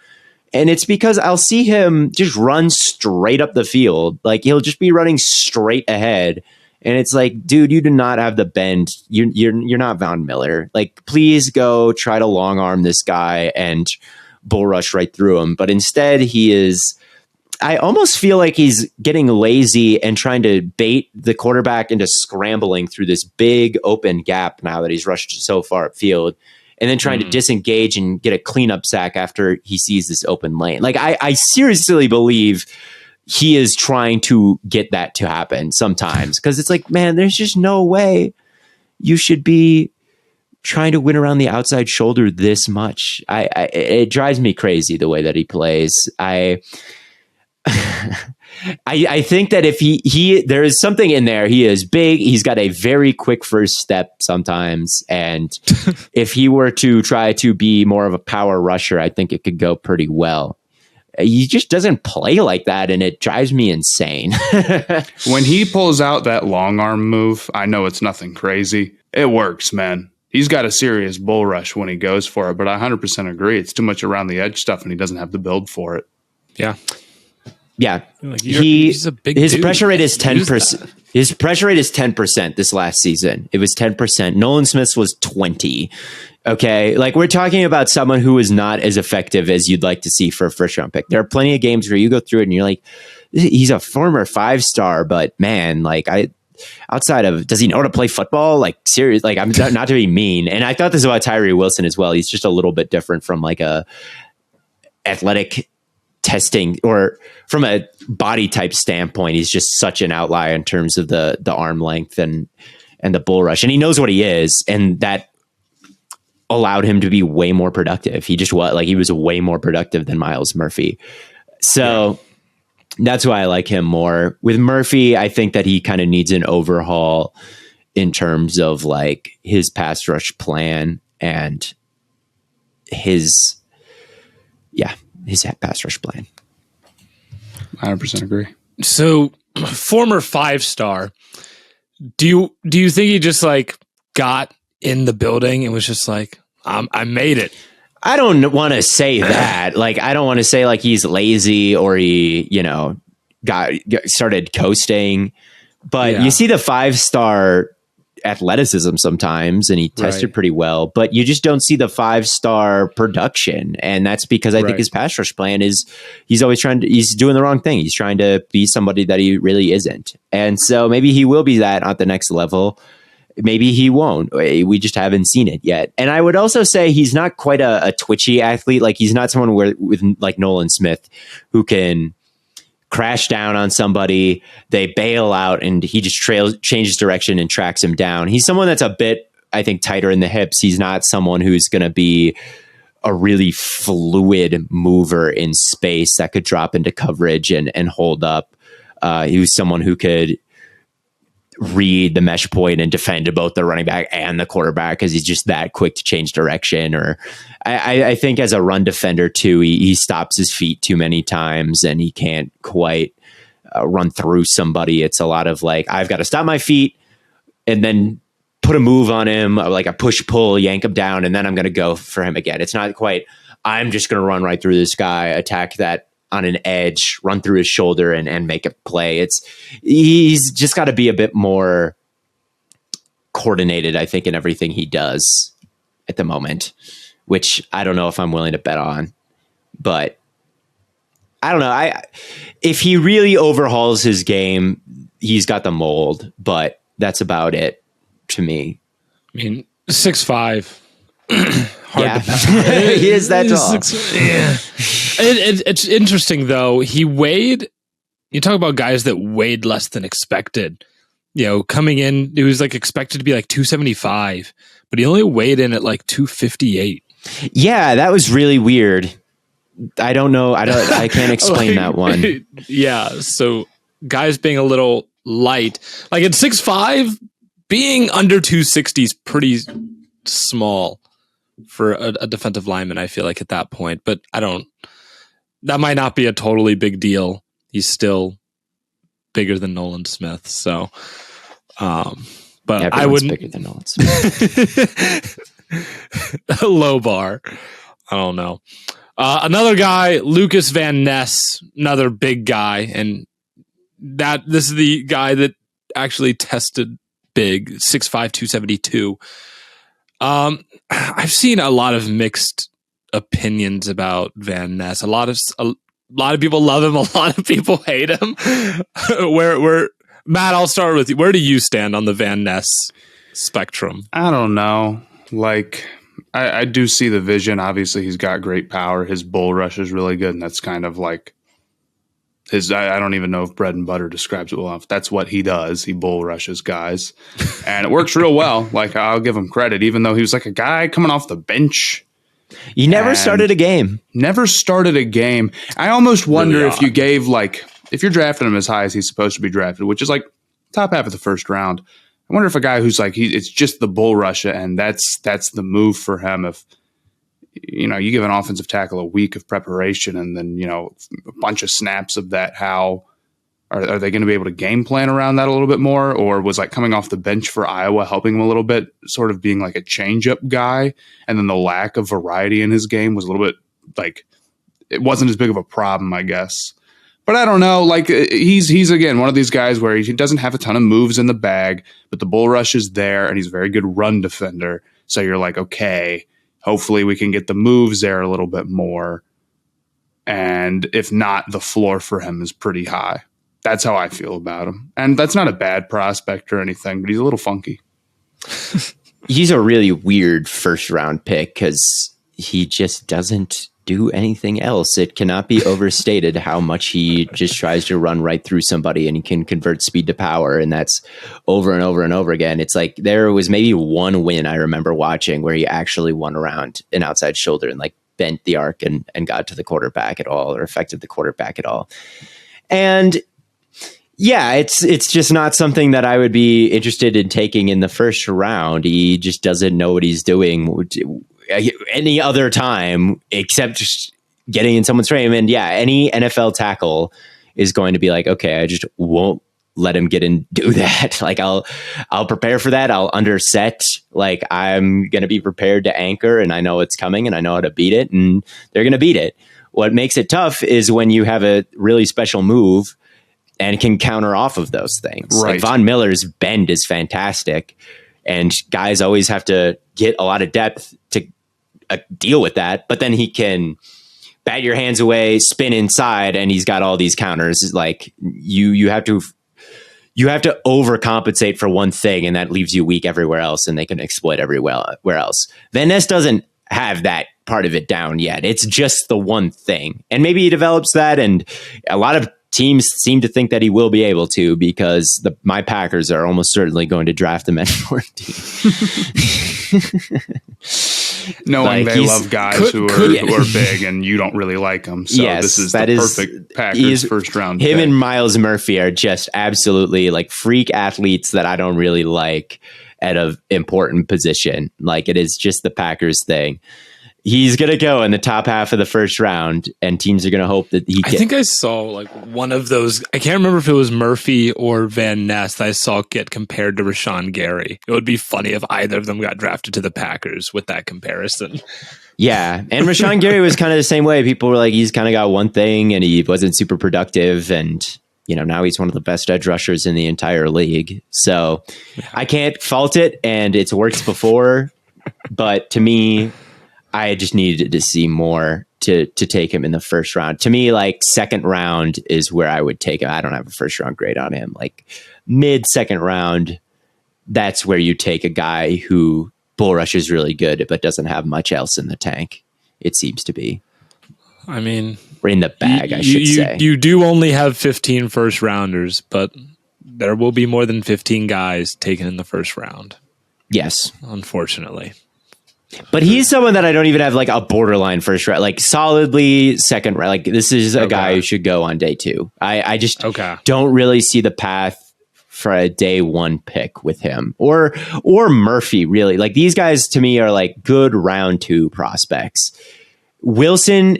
And it's because I'll see him just run straight up the field. Like he'll just be running straight ahead. And it's like, dude, you do not have the bend. You're not Von Miller. Like, please go try to long arm this guy and bull rush right through him. But instead, he is. I almost feel like he's getting lazy and trying to bait the quarterback into scrambling through this big open gap now that he's rushed so far upfield, and then trying to disengage and get a cleanup sack after he sees this open lane. Like, I seriously believe he is trying to get that to happen sometimes, because it's like, man, there's just no way you should be trying to win around the outside shoulder this much. It drives me crazy the way that he plays. I think that if there is something in there, he is big. He's got a very quick first step sometimes. And if he were to try to be more of a power rusher, I think it could go pretty well. He just doesn't play like that, and it drives me insane. When he pulls out that long arm move, I know it's nothing crazy. It works, man. He's got a serious bull rush when he goes for it, but I 100% agree. It's too much around the edge stuff, and he doesn't have the build for it. Yeah. Yeah. Like he's a big his dude. Pressure rate is 10%. His pressure rate is 10% this last season. It was 10%. Nolan Smith's was 20. Okay. Like, we're talking about someone who is not as effective as you'd like to see for a first round pick. There are plenty of games where you go through it and you're like, he's a former 5-star, but man, like outside of, does he know how to play football? Like, serious, like, I'm not to be mean. And I thought this about Tyree Wilson as well. He's just a little bit different from like a athletic testing or from a body type standpoint. He's just such an outlier in terms of the arm length and the bull rush. And he knows what he is. And that allowed him to be way more productive. He was way more productive than Myles Murphy. So that's why I like him more. With Murphy, I think that he kind of needs an overhaul in terms of like his pass rush plan and his pass rush plan. 100% agree. So, former 5-star, do you think he just like got in the building and was just like, I made it? I don't want to say that. Like, I don't want to say like he's lazy or he, got started coasting. But you see the 5-star athleticism sometimes, and he tested pretty well, but you just don't see the 5-star production. And that's because I think his pass rush plan is he's doing the wrong thing. He's trying to be somebody that he really isn't. And so maybe he will be that at the next level. Maybe he won't. We just haven't seen it yet. And I would also say he's not quite a twitchy athlete. Like, he's not someone with like Nolan Smith who can crash down on somebody, they bail out, and he just changes direction and tracks him down. He's someone that's a bit, I think, tighter in the hips. He's not someone who's going to be a really fluid mover in space that could drop into coverage and hold up. He was someone who could read the mesh point and defend both the running back and the quarterback because he's just that quick to change direction. Or I think as a run defender too, he stops his feet too many times and he can't quite run through somebody. It's a lot of like, I've got to stop my feet and then put a move on him, like a push pull, yank him down, and then I'm going to go for him again. It's not quite, I'm just going to run right through this guy, attack that on an edge, run through his shoulder and make a play. He's just got to be a bit more coordinated, I think, in everything he does at the moment, which I don't know if I'm willing to bet on, but I don't know. If he really overhauls his game, he's got the mold, but that's about it to me. I mean, 6'5". Hard to pass. He is that tall. Yeah. It's interesting though. He weighed. You talk about guys that weighed less than expected. You know, coming in, he was like expected to be like 275, but he only weighed in at like 258. Yeah, that was really weird. I don't know. I can't explain that one. Yeah. So guys being a little light, like at 6'5", being under 260 is pretty small for a defensive lineman, I feel like, at that point. But that might not be a totally big deal. He's still bigger than Nolan Smith. So, but everyone's I wouldn't. Bigger than Nolan Smith. A low bar. I don't know. Another guy, Lukas Van Ness, another big guy. And this is the guy that actually tested big, 6'5", 272. I've seen a lot of mixed opinions about Van Ness. A lot of people love him. A lot of people hate him. Where Matt, I'll start with you. Where do you stand on the Van Ness spectrum? I don't know. Like, I do see the vision. Obviously, he's got great power. His bull rush is really good, and that's kind of like I don't even know if bread and butter describes it well. That's what he does. He bull rushes guys, and it works real well. Like, I'll give him credit, even though he was like a guy coming off the bench. He never started a game. Never started a game. I almost wonder if you gave, like, if you're drafting him as high as he's supposed to be drafted, which is like top half of the first round. I wonder if a guy who's like, it's just the bull rush, and that's the move for him. If, you know, you give an offensive tackle a week of preparation and then, you know, a bunch of snaps of that, how are they going to be able to game plan around that a little bit more? Or was like coming off the bench for Iowa helping him a little bit, sort of being like a change-up guy, and then the lack of variety in his game was a little bit like, it wasn't as big of a problem, I guess. But I don't know. Like, he's again one of these guys where he doesn't have a ton of moves in the bag, but the bull rush is there, and he's a very good run defender. So you're like, okay, hopefully we can get the moves there a little bit more. And if not, the floor for him is pretty high. That's how I feel about him. And that's not a bad prospect or anything, but he's a little funky. He's a really weird first round pick because he just doesn't do anything else. It cannot be overstated how much he just tries to run right through somebody, and he can convert speed to power. And that's over and over and over again. It's like there was maybe one win I remember watching where he actually won around an outside shoulder and like bent the arc and got to the quarterback at all, or affected the quarterback at all. And yeah, it's just not something that I would be interested in taking in the first round. He just doesn't know what he's doing any other time except just getting in someone's frame. And yeah, any NFL tackle is going to be like, okay, I just won't let him get in, do that. Like I'll prepare for that. I'll underset. Like I'm going to be prepared to anchor, and I know it's coming and I know how to beat it, and they're going to beat it. What makes it tough is when you have a really special move and can counter off of those things. Right. Like Von Miller's bend is fantastic, and guys always have to get a lot of depth to deal with that. But then he can bat your hands away, spin inside, and he's got all these counters. Like you have to overcompensate for one thing, and that leaves you weak everywhere else, and they can exploit everywhere else. Van Ness doesn't have that part of it down yet. It's just the one thing, and maybe he develops that, and a lot of teams seem to think that he will be able to, because my Packers are almost certainly going to draft him at 14. Knowing they love guys who are big and you don't really like them. So this is the perfect Packers first round pick. Him pick. and Myles Murphy are just absolutely like freak athletes that I don't really like at an important position. Like, it is just the Packers thing. He's going to go in the top half of the first round, and teams are going to hope that he can. I think I saw like one of those. I can't remember if it was Murphy or Van Ness that I saw get compared to Rashawn Gary. It would be funny if either of them got drafted to the Packers with that comparison. Yeah, and Rashawn Gary was kind of the same way. People were like, he's kind of got one thing, and he wasn't super productive, and now he's one of the best edge rushers in the entire league. So I can't fault it, and it's worked before, but to me, I just needed to see more to take him in the first round. To me, like, second round is where I would take him. I don't have a first round grade on him. Like, mid second round, that's where you take a guy who bull rush is really good, but doesn't have much else in the tank. It seems to be. I mean, or in the bag, I should say. You do only have 15 first rounders, but there will be more than 15 guys taken in the first round. Yes. Unfortunately. But he's someone that I don't even have like a borderline first round, like solidly second round. Like, this is a guy who should go on day 2. I just don't really see the path for a day 1 pick with him or Murphy, really. Like, these guys to me are like good round 2 prospects. Wilson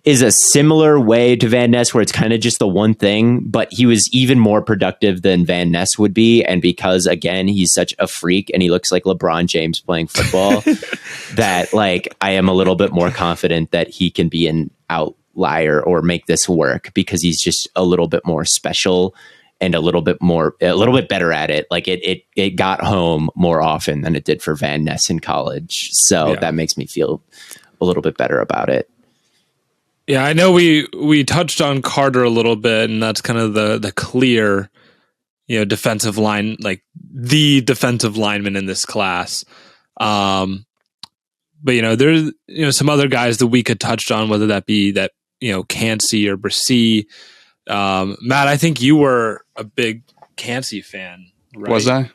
is a similar way to Van Ness, where it's kind of just the one thing, but he was even more productive than Van Ness would be. And because, again, he's such a freak and he looks like LeBron James playing football, that like I am a little bit more confident that he can be an outlier or make this work, because he's just a little bit more special and a little bit better at it. Like, it got home more often than it did for Van Ness in college. So that makes me feel a little bit better about it. Yeah, I know we touched on Carter a little bit, and that's kind of the clear, defensive line, like the defensive lineman in this class. But there's some other guys that we could touch on, whether that be Kansey or Bresee. Matt, I think you were a big Kansey fan, right? Was I?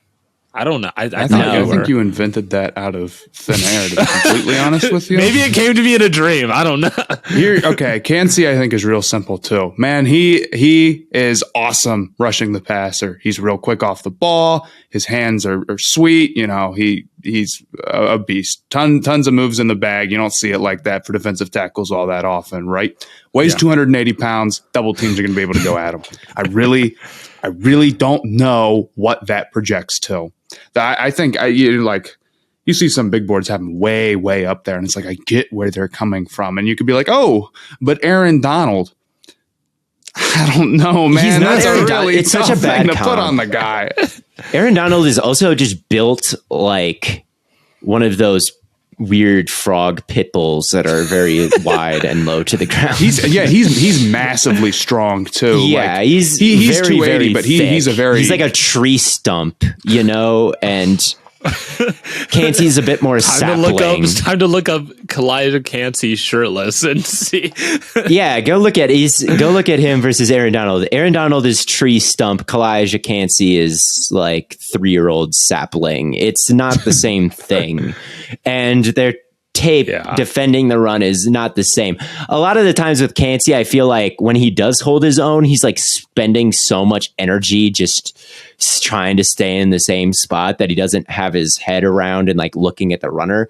I don't know. I think you invented that out of thin air, to be completely honest with you. Maybe it came to me in a dream. I don't know. Kansey, I think, is real simple too. Man, he is awesome rushing the passer. He's real quick off the ball. His hands are sweet. He's a beast. Tons of moves in the bag. You don't see it like that for defensive tackles all that often, right? Weighs 280 pounds. Double teams are going to be able to go at him. I really don't know what that projects to. I think you see some big boards have him way, way up there, and it's like, I get where they're coming from. And you could be like, oh, but Aaron Donald, I don't know, man. He's not That's Aaron really It's such a bad thing to put on the guy. Aaron Donald is also just built like one of those weird frog pit bulls that are very wide and low to the ground. He's massively strong too. Yeah, like, he's very, 280, very but he's like a tree stump, and Kansey's a bit more sapling. It's time to look up Calijah Kansey shirtless and see. Yeah, go look at him versus Aaron Donald. Aaron Donald is tree stump. Calijah Kansey is like 3-year-old sapling. It's not the same thing, and their tape defending the run is not the same. A lot of the times with Kansey, I feel like when he does hold his own, he's like spending so much energy just trying to stay in the same spot that he doesn't have his head around and like looking at the runner.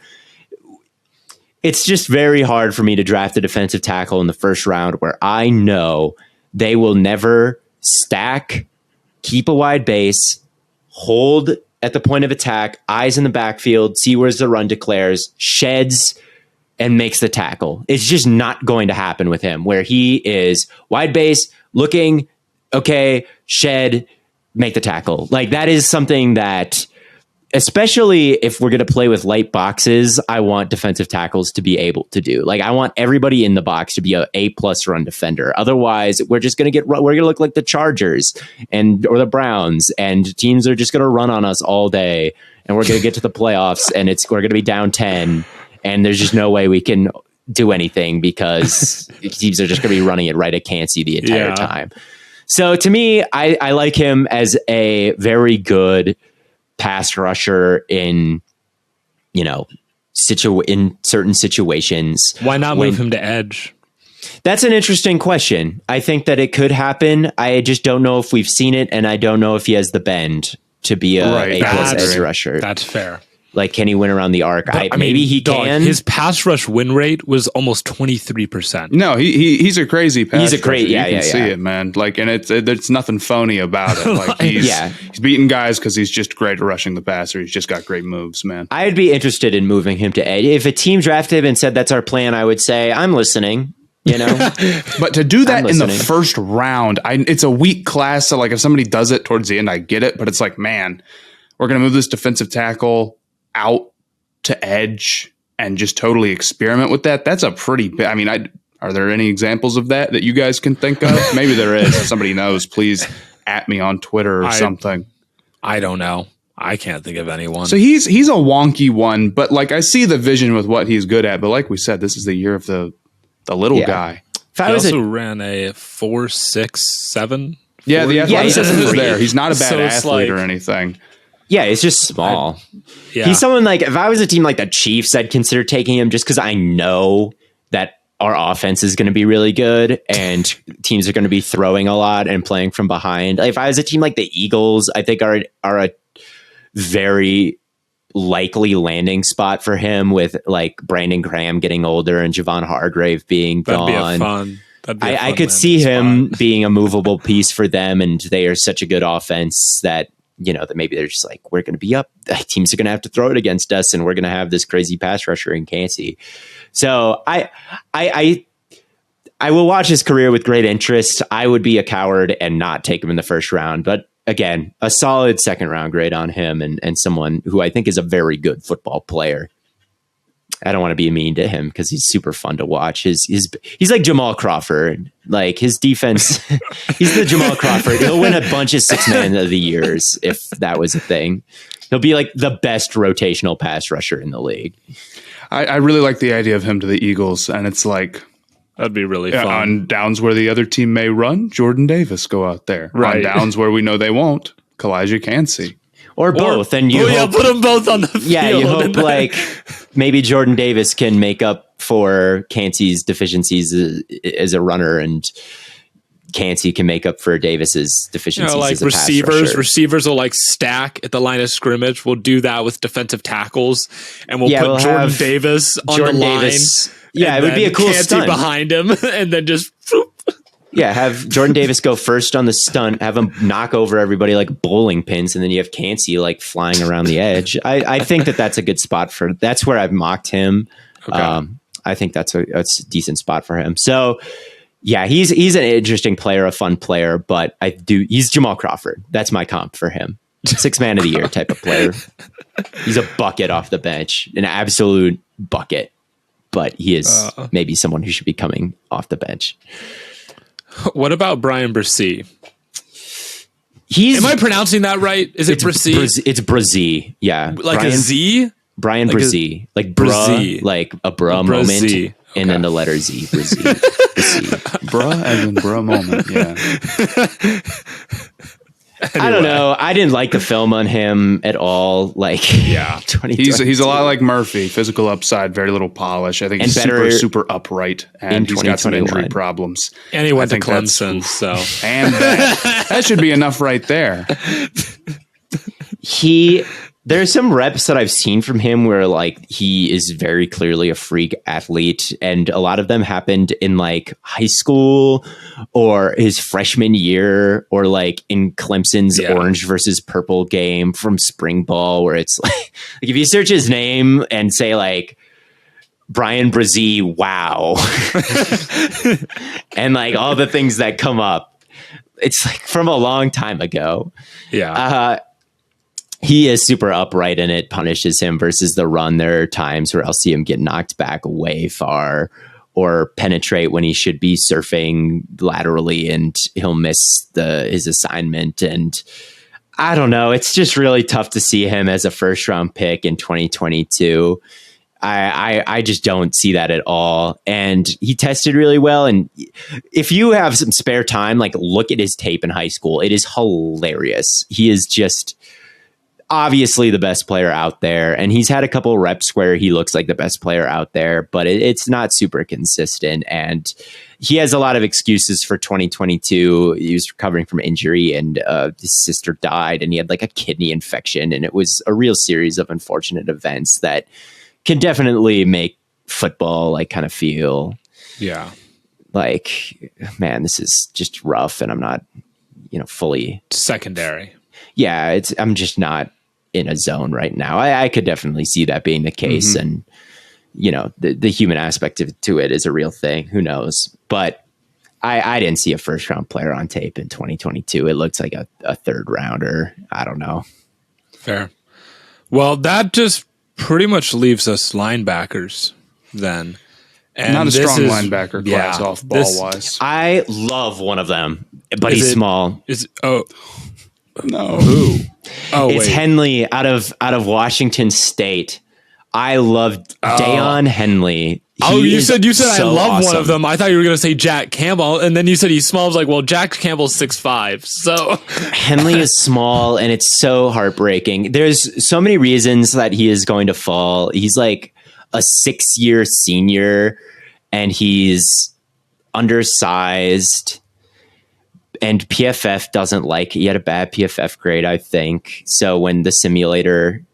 It's just very hard for me to draft a defensive tackle in the first round where I know they will never stack, keep a wide base, hold at the point of attack, eyes in the backfield, see where the run declares, sheds, and makes the tackle. It's just not going to happen with him, where he is wide base, looking, okay, shed, make the tackle. Like, that is something that, especially if we're going to play with light boxes, I want defensive tackles to be able to do. Like, I want everybody in the box to be a A+ run defender. Otherwise, we're just going to we're going to look like the Chargers or the Browns, and teams are just going to run on us all day, and we're going to get to the playoffs, and we're going to be down 10, and there's just no way we can do anything because teams are just going to be running it right at Kansey the entire time. So to me, I like him as a very good pass rusher in, in certain situations. Why not move him to edge? That's an interesting question. I think that it could happen. I just don't know if we've seen it, and I don't know if he has the bend to be a plus edge rusher. That's fair. Like, can he win around the arc? Maybe he can. His pass rush win rate was almost 23%. No, he's a crazy pass He's a great, rusher. You can see it, man. Like, and it's nothing phony about it. Like, he's beating guys because he's just great at rushing the passer. He's just got great moves, man. I'd be interested in moving him to edge. If a team drafted him and said that's our plan, I would say I'm listening. You know, but to do that in the first round, it's a weak class. So, like, if somebody does it towards the end, I get it. But it's like, man, we're gonna move this defensive tackle out to edge and just totally experiment with that. That's a pretty big, are there any examples of that you guys can think of? Maybe there is. If somebody knows, please at me on Twitter or something. I don't know. I can't think of anyone. So he's a wonky one, but like, I see the vision with what he's good at. But like we said, this is the year of the little guy. He also ran a 4.67. Yeah, the athleticism is there. He's not a bad athlete or anything. Yeah, it's just small. He's someone like, if I was a team like the Chiefs, I'd consider taking him just because I know that our offense is going to be really good and teams are going to be throwing a lot and playing from behind. Like, if I was a team like the Eagles, I think are a very likely landing spot for him with like Brandon Graham getting older and Javon Hargrave being gone. I could see him being a movable piece for them, and they are such a good offense that, you know, that maybe they're just like, we're going to be up. Teams are going to have to throw it against us, and we're going to have this crazy pass rusher in Kansey. So I will watch his career with great interest. I would be a coward and not take him in the first round. But again, a solid second round grade on him, and someone who I think is a very good football player. I don't want to be mean to him because he's super fun to watch. He's like Jamal Crawford. Like, his defense, he's the Jamal Crawford. He'll win a bunch of 6 man of the years if that was a thing. He'll be like the best rotational pass rusher in the league. I really like the idea of him to the Eagles, and it's like, that'd be really fun. On downs where the other team may run, Jordan Davis go out there. Right. On downs where we know they won't, Calijah Kansey. Or both, and you hope, put them both on the field. Yeah, you hope like maybe Jordan Davis can make up for Kansey's deficiencies as a runner, and Kansey can make up for Davis's deficiencies like as a pass rusher. Receivers will like stack at the line of scrimmage. We'll do that with defensive tackles, and we'll put Jordan Davis on the line. Yeah, it would be a cool Kansey stunt behind him, and then just. Yeah, have Jordan Davis go first on the stunt, have him knock over everybody like bowling pins, and then you have Kansey like flying around the edge. I think that's a good spot that's where I've mocked him. Okay. I think that's a decent spot for him. So yeah, he's an interesting player, a fun player, but he's Jamal Crawford. That's my comp for him. 6 man of the year type of player. He's a bucket off the bench, an absolute bucket, but he is maybe someone who should be coming off the bench. What about Bryan Bresee? Am I pronouncing that right? Is it Bresee? It's Bresee. Yeah. Like a Z? Bryan Bresee. Like bruh, like a bruh moment. Okay. And then the letter Z. Bresee. Bruh and then bruh moment. Yeah. Anyway. I don't know. I didn't like the film on him at all. Like, yeah, he's a lot like Murphy. Physical upside, very little polish. I think he's super upright, and he's got some injury problems. And he went to Clemson, so and that should be enough right there. There's some reps that I've seen from him where like he is very clearly a freak athlete, and a lot of them happened in like high school or his freshman year, or like in Clemson's orange versus purple game from spring ball, where it's like if you search his name and say like Bryan Bresee, wow, and like all the things that come up, it's like from a long time ago. Yeah. He is super upright, and it punishes him versus the run. There are times where I'll see him get knocked back way far or penetrate when he should be surfing laterally, and he'll miss his assignment. And I don't know. It's just really tough to see him as a first round pick in 2022. I just don't see that at all. And he tested really well. And if you have some spare time, like look at his tape in high school. It is hilarious. He is just... obviously the best player out there, and he's had a couple reps where he looks like the best player out there, but it's not super consistent, and he has a lot of excuses for 2022. He was recovering from injury, and his sister died, and he had like a kidney infection, and it was a real series of unfortunate events that can definitely make football like kind of feel like, man, this is just rough, and I'm not, fully secondary. Yeah, I'm just not in a zone right now. I could definitely see that being the case. And, the human aspect to it is a real thing. Who knows? But I didn't see a first round player on tape in 2022. It looks like a third rounder. I don't know. Fair. Well, that just pretty much leaves us linebackers then. And not a strong linebacker class off ball wise. I love one of them, but he's small. No. Who? It's Henley out of Washington State. I love Daiyan Henley. You said so I love awesome. one of them. I thought you were going to say Jack Campbell, and then you said he's small. I was like, well, Jack Campbell's 6'5", so Henley is small, and it's so heartbreaking. There's so many reasons that he is going to fall. He's like a 6-year senior, and he's undersized. And PFF doesn't like it. He had a bad PFF grade, I think. So when the simulator,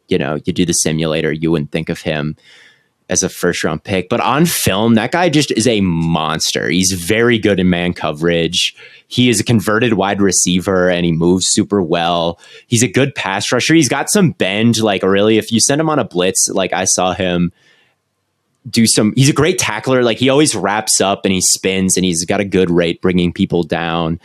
you do the simulator, you wouldn't think of him as a first round pick. But on film, that guy just is a monster. He's very good in man coverage. He is a converted wide receiver, and he moves super well. He's a good pass rusher. He's got some bend. Like, really, if you send him on a blitz, like I saw him he's a great tackler. Like, he always wraps up and he spins, and he's got a good rate bringing people down.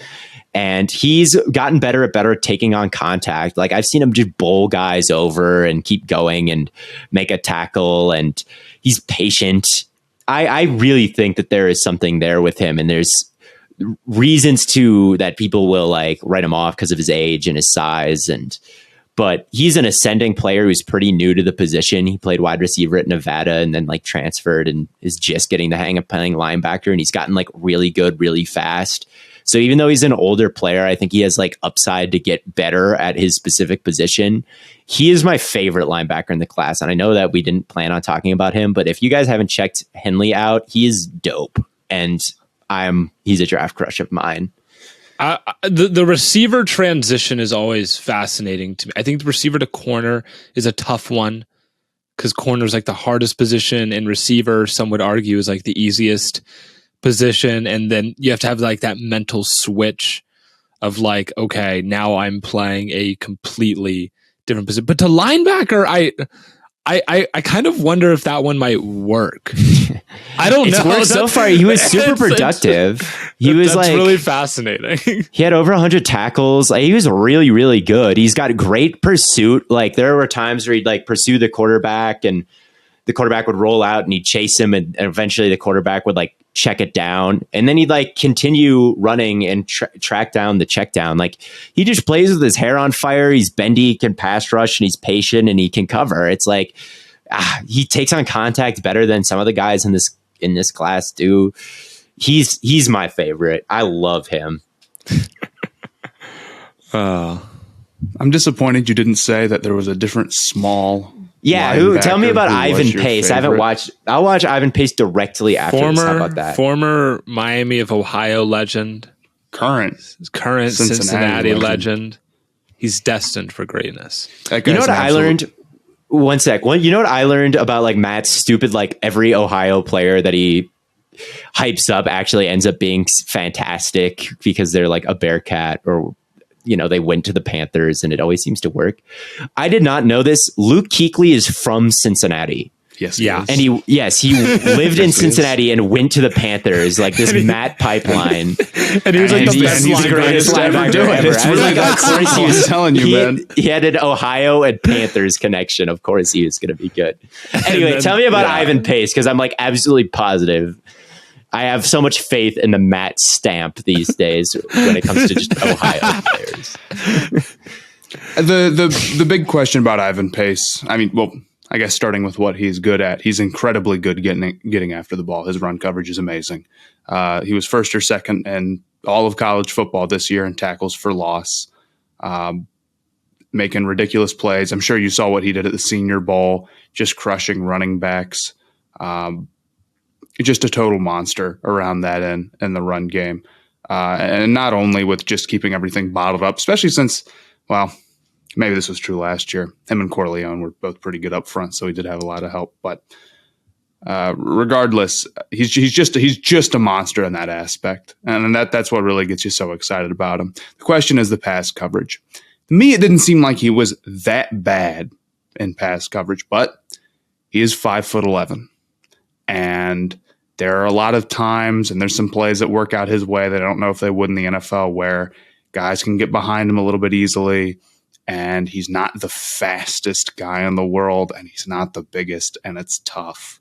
And he's gotten better at taking on contact. Like, I've seen him just bowl guys over and keep going and make a tackle, and he's patient. I really think that there is something there with him, and there's reasons that people will like write him off because of his age and his size, but he's an ascending player who's pretty new to the position. He played wide receiver at Nevada and then like transferred and is just getting the hang of playing linebacker. And he's gotten like really good, really fast. So even though he's an older player, I think he has like upside to get better at his specific position. He is my favorite linebacker in the class. And I know that we didn't plan on talking about him, but if you guys haven't checked Henley out, he is dope. And he's a draft crush of mine. The receiver transition is always fascinating to me. I think the receiver to corner is a tough one because corner is like the hardest position, and receiver, some would argue, is like the easiest position. And then you have to have like that mental switch of like, okay, now I'm playing a completely different position. But to linebacker, I kind of wonder if that one might work. I don't know. Worked so far. He was super productive. That's really fascinating. He had over 100 tackles. Like, he was really, really good. He's got great pursuit. Like, there were times where he'd like pursue the quarterback, and the quarterback would roll out and he'd chase him, and eventually the quarterback would like check it down, and then he'd like continue running and track down the check down. Like, he just plays with his hair on fire. He's bendy, he can pass rush, and he's patient, and he can cover. It's like he takes on contact better than some of the guys in this class do. He's my favorite. I love him. I'm disappointed you didn't say that there was a different small. Yeah, tell me about Ivan Pace. I haven't watched. I'll watch Ivan Pace directly after this. How about that? Former Miami of Ohio legend, current Cincinnati legend. He's destined for greatness. You know what I learned? One sec. You know what I learned about like Matt's stupid, like every Ohio player that he hypes up actually ends up being fantastic because they're like a Bearcat, or they went to the Panthers, and it always seems to work. I did not know this. Luke Kuechly is from Cincinnati. Yes. Yeah. And he lived in Cincinnati and went to the Panthers, like this Matt pipeline. And he was like the best linebacker ever. It's really of course he was telling you, man. He had an Ohio and Panthers connection. Of course he was going to be good. Anyway, tell me about Ivan Pace, because I'm like absolutely positive. I have so much faith in the Matt stamp these days when it comes to just Ohio players. The big question about Ivan Pace, I guess starting with what he's good at, he's incredibly good getting after the ball. His run coverage is amazing. He was first or second in all of college football this year in tackles for loss. making ridiculous plays. I'm sure you saw what he did at the Senior Bowl, just crushing running backs. Just a total monster around that end in the run game. And not only with just keeping everything bottled up, especially since, well, maybe this was true last year. Him and Corleone were both pretty good up front, so he did have a lot of help. But regardless, he's just a monster in that aspect, and that's what really gets you so excited about him. The question is the pass coverage. To me, it didn't seem like he was that bad in pass coverage, but he is 5'11", and there are a lot of times, and there's some plays that work out his way that I don't know if they would in the NFL, where guys can get behind him a little bit easily, and he's not the fastest guy in the world, and he's not the biggest, and it's tough.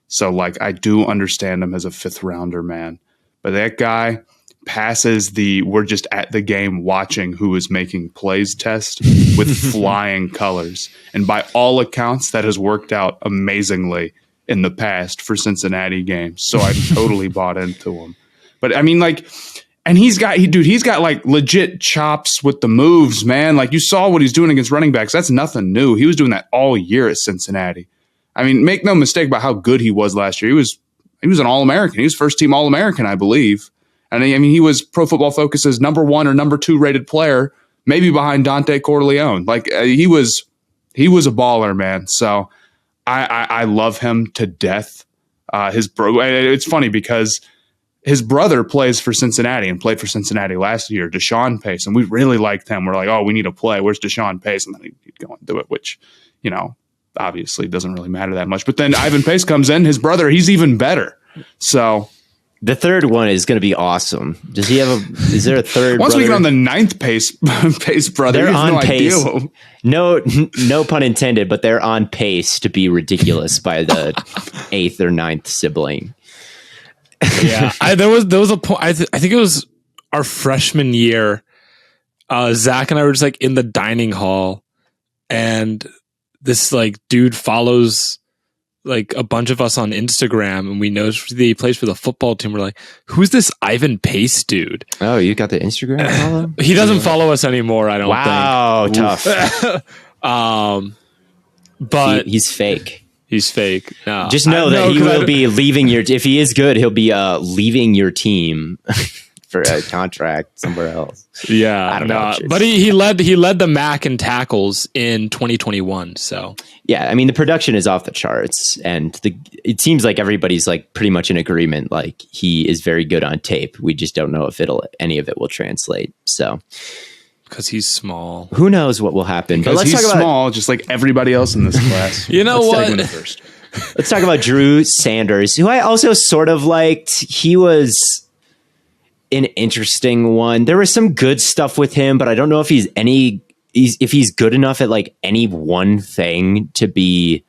So, like, I do understand him as a fifth-rounder, man. But that guy passes the we're just at the game watching who is making plays test with flying colors. And by all accounts, that has worked out amazingly in the past for Cincinnati games. So I totally bought into him. But, I mean, like, and he's got like legit chops with the moves, man. Like, you saw what he's doing against running backs. That's nothing new. He was doing that all year at Cincinnati. I mean, make no mistake about how good he was last year. He was an All-American. He was first-team All-American, I believe. And I mean, he was Pro Football Focus's number 1 or number 2 rated player, maybe behind Dante Corleone. Like, he was a baller, man. So I love him to death. It's funny because his brother plays for Cincinnati and played for Cincinnati last year, Deshaun Pace, and we really liked him. We're like, oh, we need a play. Where's Deshaun Pace? And then he'd go and do it, which, you know, obviously doesn't really matter that much. But then Ivan Pace comes in, his brother, he's even better. So the third one is going to be awesome. Does he have is there a third once brother? we get on the 9th Pace brother, they're on no pace. Idea. No pun intended, but they're on pace to be ridiculous by the 8th or 9th sibling. Yeah. There was a point, I think it was our freshman year. Zach and I were just like in the dining hall, and this like dude follows like a bunch of us on Instagram, and we noticed that he plays for the football team. We're like, who's this Ivan Pace dude? Oh, you got the Instagram follow? He doesn't follow us anymore, I don't think. Wow, tough. But he's fake. He's fake. No, just know that he will be leaving if he is good, he'll be leaving your team for a contract somewhere else. Yeah, I don't know. But he led the MAC in tackles in 2021. So yeah, I mean, the production is off the charts, and it seems like everybody's like pretty much in agreement. Like, he is very good on tape. We just don't know if any of it will translate. So because he's small, who knows what will happen? Because he's small, just like everybody else in this class. You know what? Let's talk about Drew Sanders, who I also sort of liked. He was an interesting one. There was some good stuff with him, but I don't know if he's good enough at like any one thing to be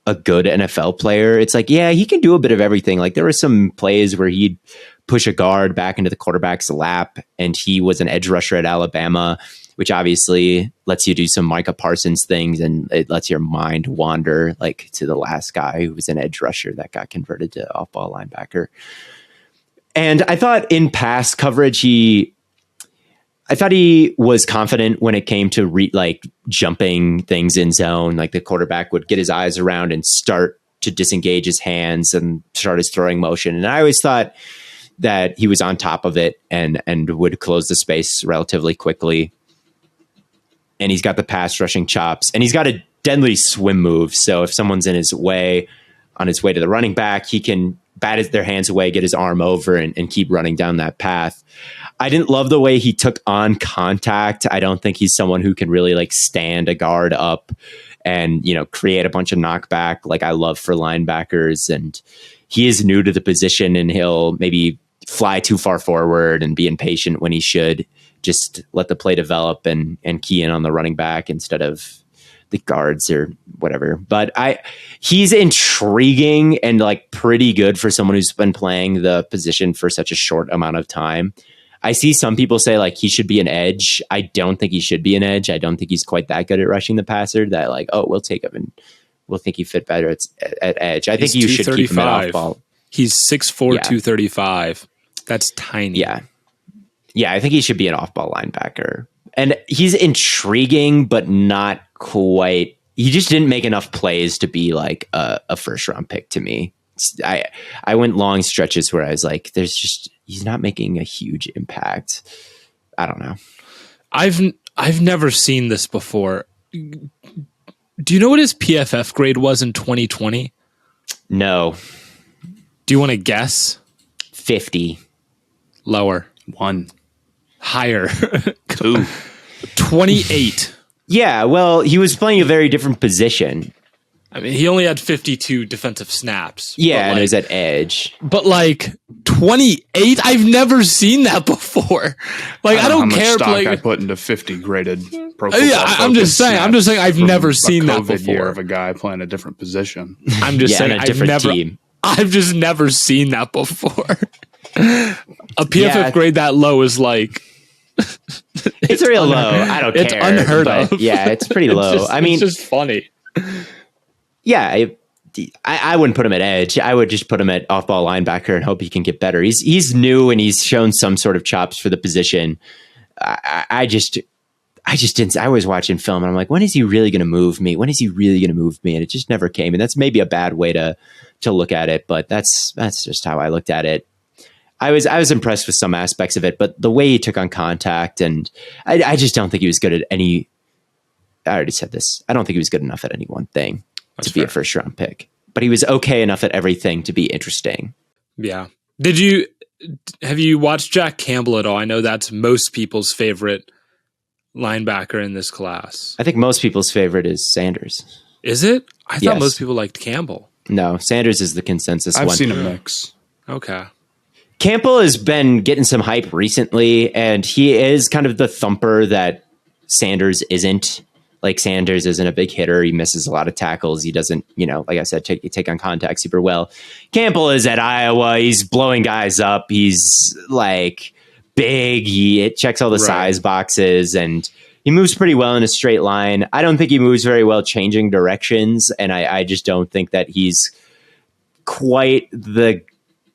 a good NFL player. It's like, yeah, he can do a bit of everything. Like, there were some plays where he'd push a guard back into the quarterback's lap, and he was an edge rusher at Alabama, which obviously lets you do some Micah Parsons things, and it lets your mind wander like to the last guy who was an edge rusher that got converted to off-ball linebacker. And I thought in pass coverage, he was confident when it came to jumping things in zone. Like, the quarterback would get his eyes around and start to disengage his hands and start his throwing motion. And I always thought that he was on top of it and would close the space relatively quickly. And he's got the pass rushing chops, and he's got a deadly swim move. So if someone's in his way, on his way to the running back, he can bat their hands away, get his arm over, and keep running down that path. I didn't love the way he took on contact. I don't think he's someone who can really like stand a guard up and, you know, create a bunch of knockback like I love for linebackers. And he is new to the position, and he'll maybe fly too far forward and be impatient when he should just let the play develop and key in on the running back instead of the guards or whatever. But he's intriguing and like pretty good for someone who's been playing the position for such a short amount of time. I see some people say like he should be an edge. I don't think he should be an edge. I don't think he's quite that good at rushing the passer that like, oh, we'll take him and we'll think he fit better at edge. I think you should keep him at off ball. He's 6'4", 235. That's tiny. Yeah. Yeah, I think he should be an off-ball linebacker. And he's intriguing, but not quite. He just didn't make enough plays to be like a first-round pick to me. I went long stretches where I was like, he's not making a huge impact. I don't know. I've never seen this before. Do you know what his PFF grade was in 2020? No. Do you want to guess? 50. Lower. 1. Higher. 2. 28. Yeah, well, he was playing a very different position. I mean, he only had 52 defensive snaps. Yeah, and it was at edge. But like 28, I've never seen that before. Like I don't care. Stock like I put into 50 graded Pro Football yeah, I'm just saying. I've never seen that before. Year of a guy playing a different position. I'm just saying. A different team. I've just never seen that before. A PFF grade that low is like. It's real low. I don't care. It's unheard of. Yeah, it's pretty low. It's just funny. Yeah, I wouldn't put him at edge. I would just put him at off-ball linebacker and hope he can get better. He's new and he's shown some sort of chops for the position. I just didn't. I was watching film and I'm like, when is he really going to move me? When is he really going to move me? And it just never came. And that's maybe a bad way to look at it, but that's just how I looked at it. I was impressed with some aspects of it, but the way he took on contact, and I just don't think he was good at any. I already said this. I don't think he was good enough at any one thing to be a first round pick, but he was okay enough at everything to be interesting. Yeah. Have you watched Jack Campbell at all? I know that's most people's favorite linebacker in this class. I think most people's favorite is Sanders. Is it? I thought most people liked Campbell. No, Sanders is the consensus one. I've seen a mix. Okay. Campbell has been getting some hype recently, and he is kind of the thumper that Sanders isn't. Like, Sanders isn't a big hitter. He misses a lot of tackles. He doesn't, like I said, take on contact super well. Campbell is at Iowa. He's blowing guys up. He's like big. He checks all the size boxes, and he moves pretty well in a straight line. I don't think he moves very well changing directions, and I just don't think that he's quite the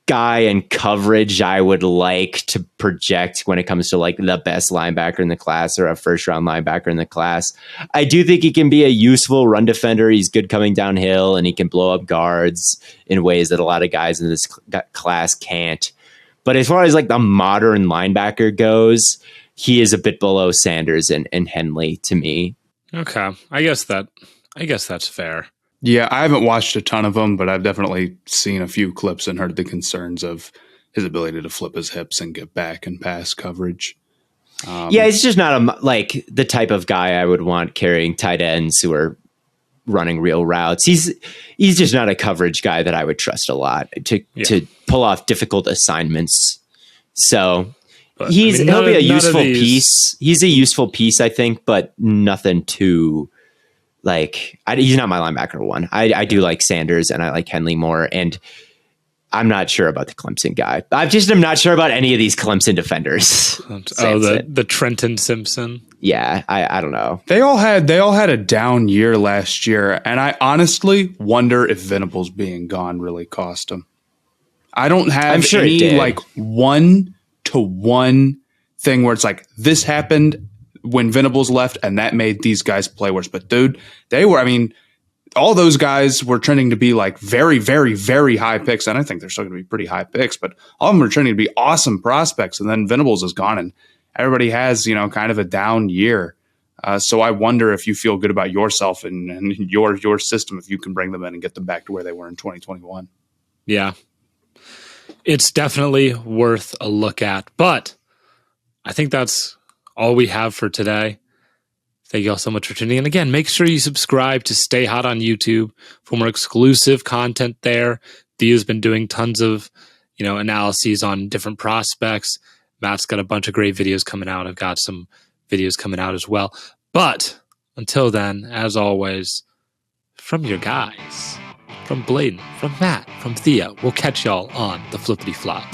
guy in coverage I would like to project when it comes to like the best linebacker in the class or a first round linebacker in the class. I do think he can be a useful run defender. He's good coming downhill and he can blow up guards in ways that a lot of guys in this class can't. But as far as like the modern linebacker goes, he is a bit below Sanders and Henley to me. Okay. I guess that's fair. Yeah, I haven't watched a ton of them, but I've definitely seen a few clips and heard the concerns of his ability to flip his hips and get back and pass coverage. Yeah, he's just not like the type of guy I would want carrying tight ends who are running real routes. He's just not a coverage guy that I would trust a lot to pull off difficult assignments. So he'll be a useful piece. He's a useful piece, I think, but nothing too. Like, he's not my linebacker one. I do like Sanders and I like Henley more. And I'm not sure about the Clemson guy. I'm not sure about any of these Clemson defenders. The Trenton Simpson. Yeah, I don't know. They all had a down year last year. And I honestly wonder if Venables being gone really cost him. I don't have any like 1-to-1 thing where it's like this happened when Venables left, and that made these guys play worse. But dude, all those guys were trending to be like very, very, very high picks. And I think they're still going to be pretty high picks, but all of them are trending to be awesome prospects. And then Venables is gone and everybody has, kind of a down year. So I wonder if you feel good about yourself and your system, if you can bring them in and get them back to where they were in 2021. Yeah, it's definitely worth a look at, but I think that's all we have for today. Thank you all so much for tuning in. Again, make sure you subscribe to Stay Hot on YouTube for more exclusive content there. Theo's been doing tons of, analyses on different prospects. Matt's got a bunch of great videos coming out. I've got some videos coming out as well. But until then, as always, from your guys, from Blaiden, from Matt, from Theo, we'll catch y'all on the flippity flop.